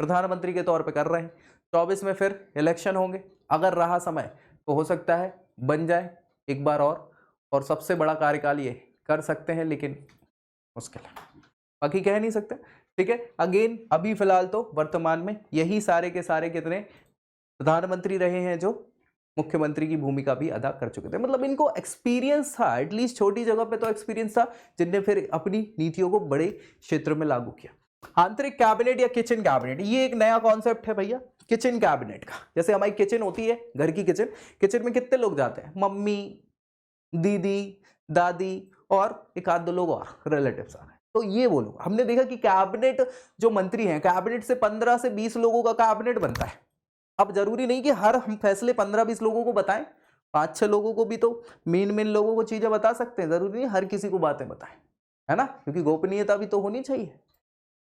प्रधानमंत्री के तौर पे कर रहे हैं। 24 में फिर इलेक्शन होंगे, अगर रहा समय तो हो सकता है बन जाए एक बार और सबसे बड़ा कार्यकाल ये कर सकते हैं, लेकिन मुश्किल है, बाकी कह नहीं सकते। ठीक है, अगेन अभी फिलहाल तो वर्तमान में यही सारे के सारे कितने प्रधानमंत्री रहे हैं जो मुख्यमंत्री की भूमिका भी अदा कर चुके थे। मतलब इनको एक्सपीरियंस था, एटलीस्ट छोटी जगह पे तो एक्सपीरियंस था, जिनने फिर अपनी नीतियों को बड़े क्षेत्र में लागू किया। आंतरिक कैबिनेट या किचन कैबिनेट, ये एक नया कॉन्सेप्ट है भैया किचन कैबिनेट का। जैसे हमारी किचन होती है, घर की किचन, किचन में कितने लोग जाते हैं? मम्मी, दीदी, दादी और एक आध दो लोग और रिलेटिव्स आ रहे हैं। तो ये वो लोग, हमने देखा कि कैबिनेट जो मंत्री हैं, कैबिनेट से 15 से 20 लोगों का कैबिनेट बनता है। अब जरूरी नहीं कि हर हम फैसले 15-20 लोगों को बताएं, 5-6 लोगों को भी तो मेन लोगों को चीजें बता सकते हैं, जरूरी नहीं हर किसी को बातें बताएं, है ना, क्योंकि गोपनीयता भी तो होनी चाहिए।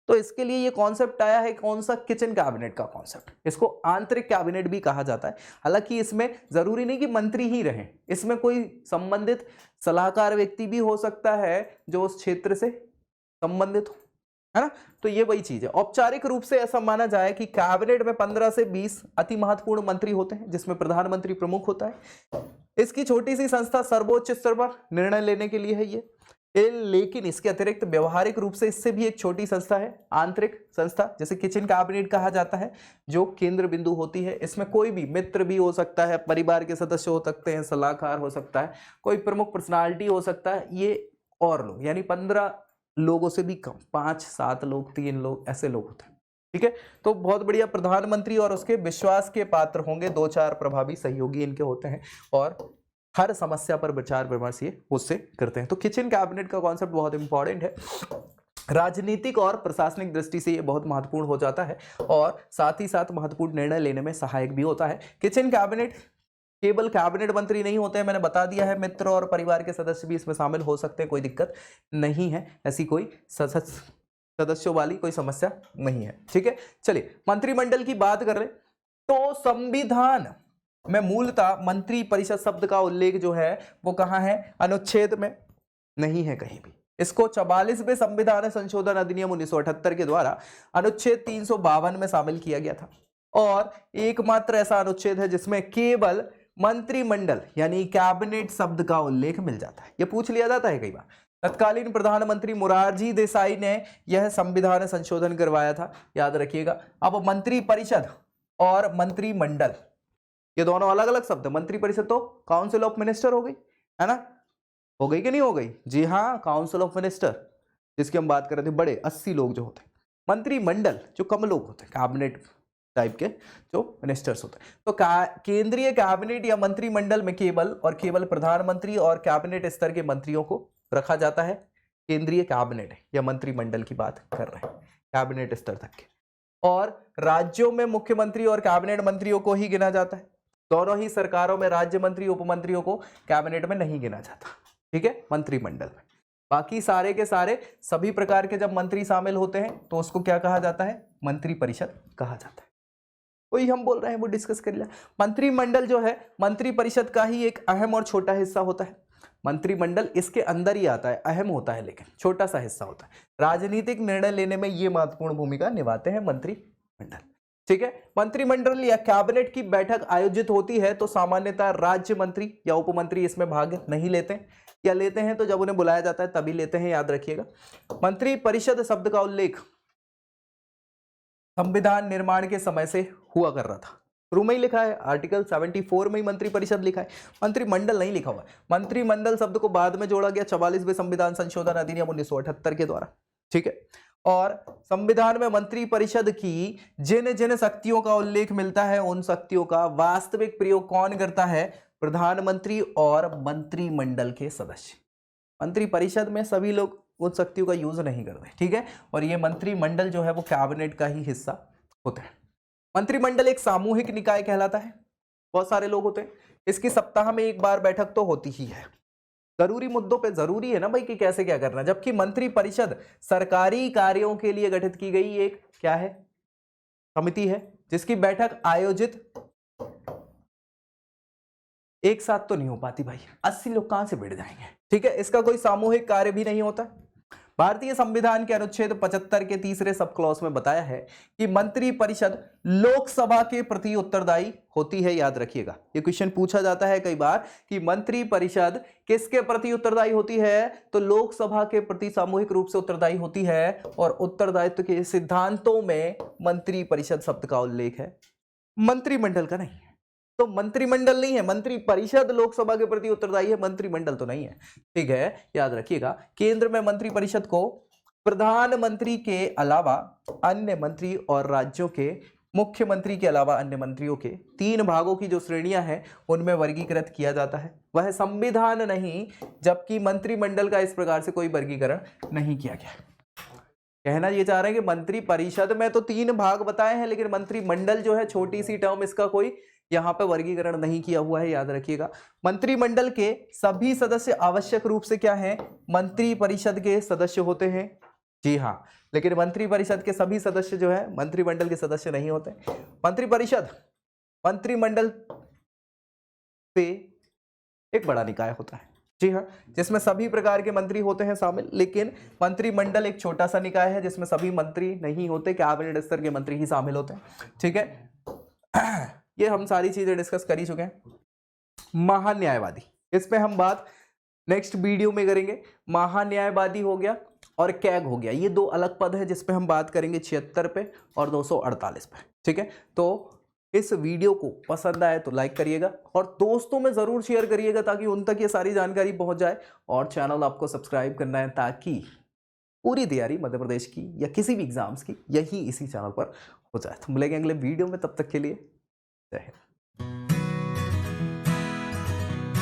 तो इसके लिए ये कॉन्सेप्ट आया है, कौन सा? किचन कैबिनेट का कॉन्सेप्ट। इसको आंतरिक कैबिनेट भी कहा जाता है। हालांकि इसमें जरूरी नहीं कि मंत्री ही रहें, इसमें कोई संबंधित सलाहकार व्यक्ति भी हो सकता है जो उस क्षेत्र से संबंधित हो, है ना। तो ये वही चीज है। औपचारिक रूप से ऐसा माना जाए कि कैबिनेट में 15 से 20 अति महत्वपूर्ण मंत्री होते हैं, जिसमें प्रधानमंत्री प्रमुख होता है। इसकी छोटी सी संस्था सर्वोच्च स्तर पर निर्णय लेने के लिए है ये, लेकिन इसके अतिरिक्त व्यवहारिक रूप से इससे भी एक छोटी संस्था है, आंतरिक संस्था, जैसे किचन कैबिनेट कहा जाता है, जो केंद्र बिंदु होती है। इसमें कोई भी मित्र भी हो सकता है, परिवार के सदस्य हो सकते हैं, सलाहकार हो सकता है, कोई प्रमुख पर्सनालिटी हो सकता है, ये और लोग, यानी 15 लोगों से भी कम, 5-7 लोग, 3 लोग, ऐसे लोग होते हैं। ठीक है, तो बहुत बढ़िया। प्रधानमंत्री और उसके विश्वास के पात्र होंगे, 2-4 प्रभावी सहयोगी इनके होते हैं, और हर समस्या पर विचार विमर्श ये उससे करते हैं। तो किचन कैबिनेट का कॉन्सेप्ट बहुत इंपॉर्टेंट है, राजनीतिक और प्रशासनिक दृष्टि से ये बहुत महत्वपूर्ण हो जाता है, और साथ ही साथ महत्वपूर्ण निर्णय लेने में सहायक भी होता है। किचन कैबिनेट केवल कैबिनेट मंत्री नहीं होते हैं, मैंने बता दिया है, मित्र और परिवार के सदस्य भी इसमें शामिल हो सकते हैं, कोई दिक्कत नहीं है, ऐसी कोई सदस्यों वाली कोई समस्या नहीं है। ठीक है, चलिए मंत्रिमंडल की बात कर रहे हैं, तो संविधान में मूलतः मंत्री परिषद शब्द का उल्लेख जो है वो कहां है? अनुच्छेद में नहीं है कहीं भी। इसको 44वें संविधान संशोधन अधिनियम 1978 के द्वारा अनुच्छेद 352 में शामिल किया गया था, और एकमात्र ऐसा अनुच्छेद है जिसमें केवल मंत्रिमंडल यानी कैबिनेट शब्द का उल्लेख मिल जाता है। यह पूछ लिया जाता है कई बार। तत्कालीन प्रधानमंत्री मोरारजी देसाई ने यह संविधान संशोधन करवाया था, याद रखिएगा। अब मंत्री परिषद और मंत्रिमंडल ये दोनों अलग अलग शब्द। मंत्री परिषद तो काउंसिल ऑफ मिनिस्टर हो गई, है ना, हो गई कि नहीं हो गई? जी हाँ, काउंसिल ऑफ मिनिस्टर जिसकी हम बात कर रहे थे, बड़े 80 लोग जो होते हैं। मंत्रिमंडल जो कम लोग होते हैं, कैबिनेट टाइप के जो मिनिस्टर्स होते हैं। तो केंद्रीय कैबिनेट या मंत्रिमंडल में केवल और केवल प्रधानमंत्री और कैबिनेट स्तर के मंत्रियों को रखा जाता है। केंद्रीय कैबिनेट या मंत्रिमंडल की बात कर रहे हैं, कैबिनेट स्तर तक के। और राज्यों में मुख्यमंत्री और कैबिनेट मंत्रियों को ही गिना जाता है। दोनों ही सरकारों में राज्य मंत्री उपमंत्रियों को कैबिनेट में नहीं गिना जाता। ठीक है, मंत्रिमंडल में बाकी सारे के सारे सभी प्रकार के जब मंत्री शामिल होते हैं तो उसको क्या कहा जाता है? मंत्री परिषद कहा जाता है। वही हम बोल रहे हैं, वो डिस्कस कर लिया। मंत्रिमंडल जो है मंत्री परिषद का ही एक अहम और छोटा हिस्सा होता है। मंत्रिमंडल इसके अंदर ही आता है, अहम होता है लेकिन छोटा सा हिस्सा होता है। राजनीतिक निर्णय लेने में ये महत्वपूर्ण भूमिका निभाते हैं मंत्रिमंडल। ठीक है, मंत्रिमंडल या कैबिनेट की बैठक आयोजित होती है तो सामान्यतः राज्य मंत्री या उपमंत्री इसमें भाग नहीं लेते हैं, या लेते हैं तो जब उन्हें बुलाया जाता है तभी लेते हैं, याद रखिएगा। मंत्री परिषद शब्द का उल्लेख संविधान निर्माण के समय से हुआ कर रहा था। शुरू में ही लिखा है, आर्टिकल 74 में ही मंत्री परिषद लिखा है, मंत्रिमंडल नहीं लिखा हुआ है। मंत्रिमंडल शब्द को बाद में जोड़ा गया 44वें संविधान संशोधन अधिनियम 1978 के द्वारा। ठीक है, और संविधान में मंत्री परिषद की जिन जिन शक्तियों का उल्लेख मिलता है उन शक्तियों का वास्तविक प्रयोग कौन करता है? प्रधानमंत्री और मंत्रिमंडल के सदस्य। मंत्री परिषद में सभी लोग उन शक्तियों का यूज नहीं करते। ठीक है, और ये मंत्रिमंडल जो है वो कैबिनेट का ही हिस्सा होता है। मंत्रिमंडल एक सामूहिक निकाय कहलाता है, बहुत सारे लोग होते हैं। इसकी सप्ताह में एक बार बैठक तो होती ही है। जरूरी मुद्दों पे जरूरी है ना भाई कि कैसे क्या करना। जबकि मंत्री परिषद सरकारी कार्यों के लिए गठित की गई एक क्या है? समिति है, जिसकी बैठक आयोजित एक साथ तो नहीं हो पाती भाई, 80 लोग कहां से बैठ जाएंगे। ठीक है, इसका कोई सामूहिक कार्य भी नहीं होता। भारतीय संविधान के अनुच्छेद 75 के तीसरे सब क्लॉज में बताया है कि मंत्री परिषद लोकसभा के प्रति उत्तरदायी होती है। याद रखिएगा, ये क्वेश्चन पूछा जाता है कई बार कि मंत्री परिषद किसके प्रति उत्तरदायी होती है? तो लोकसभा के प्रति सामूहिक रूप से उत्तरदायी होती है। और उत्तरदायित्व के सिद्धांतों में मंत्री परिषद शब्द का उल्लेख है, मंत्रिमंडल का नहीं है। तो मंत्रिमंडल नहीं है, मंत्री परिषद लोकसभा के प्रति उत्तरदायी है, मंत्रिमंडल तो नहीं है। ठीक है, याद रखिएगा। केंद्र में मंत्री परिषद को प्रधानमंत्री के अलावा अन्य मंत्री और राज्यों के मुख्यमंत्री के अलावा अन्य मंत्रियों के 3 भागों की जो श्रेणियां हैं उनमें वर्गीकृत किया जाता है, वह संविधान नहीं, जबकि मंत्रिमंडल का इस प्रकार से कोई वर्गीकरण नहीं किया गया। कहना ये चाह रहे हैं कि मंत्री परिषद में तो 3 भाग बताए हैं, लेकिन मंत्रिमंडल जो है छोटी सी टर्म, इसका कोई यहाँ पे वर्गीकरण नहीं किया हुआ है, याद रखिएगा। मंत्रिमंडल के सभी सदस्य आवश्यक रूप से क्या हैं, मंत्री परिषद के सदस्य होते हैं, जी हाँ, लेकिन मंत्री परिषद के सभी सदस्य जो है मंत्रिमंडल के सदस्य नहीं होते। मंत्री परिषद मंत्रिमंडल पे एक बड़ा निकाय होता है, जी हाँ, जिसमें सभी प्रकार के मंत्री होते हैं शामिल, लेकिन मंत्रिमंडल एक छोटा सा निकाय है जिसमें सभी मंत्री नहीं होते, कैबिनेट स्तर के मंत्री ही शामिल होते हैं। ठीक है, ये हम सारी चीजें डिस्कस कर ही चुके हैं। महान्यायवादी, इस पे हम बात नेक्स्ट वीडियो में करेंगे। महान्यायवादी हो गया और कैग हो गया, ये 2 अलग पद है जिस पे हम बात करेंगे 76 पे और 248 पे। ठीक है, तो इस वीडियो को पसंद आए तो लाइक करिएगा और दोस्तों में जरूर शेयर करिएगा ताकि उन तक ये सारी जानकारी पहुंच जाए, और चैनल आपको सब्सक्राइब करना है ताकि पूरी तैयारी मध्य प्रदेश की या किसी भी एग्जाम्स की यही इसी चैनल पर हो जाए। तो मिलेंगे अगले वीडियो में, तब तक के लिए जय हिंद।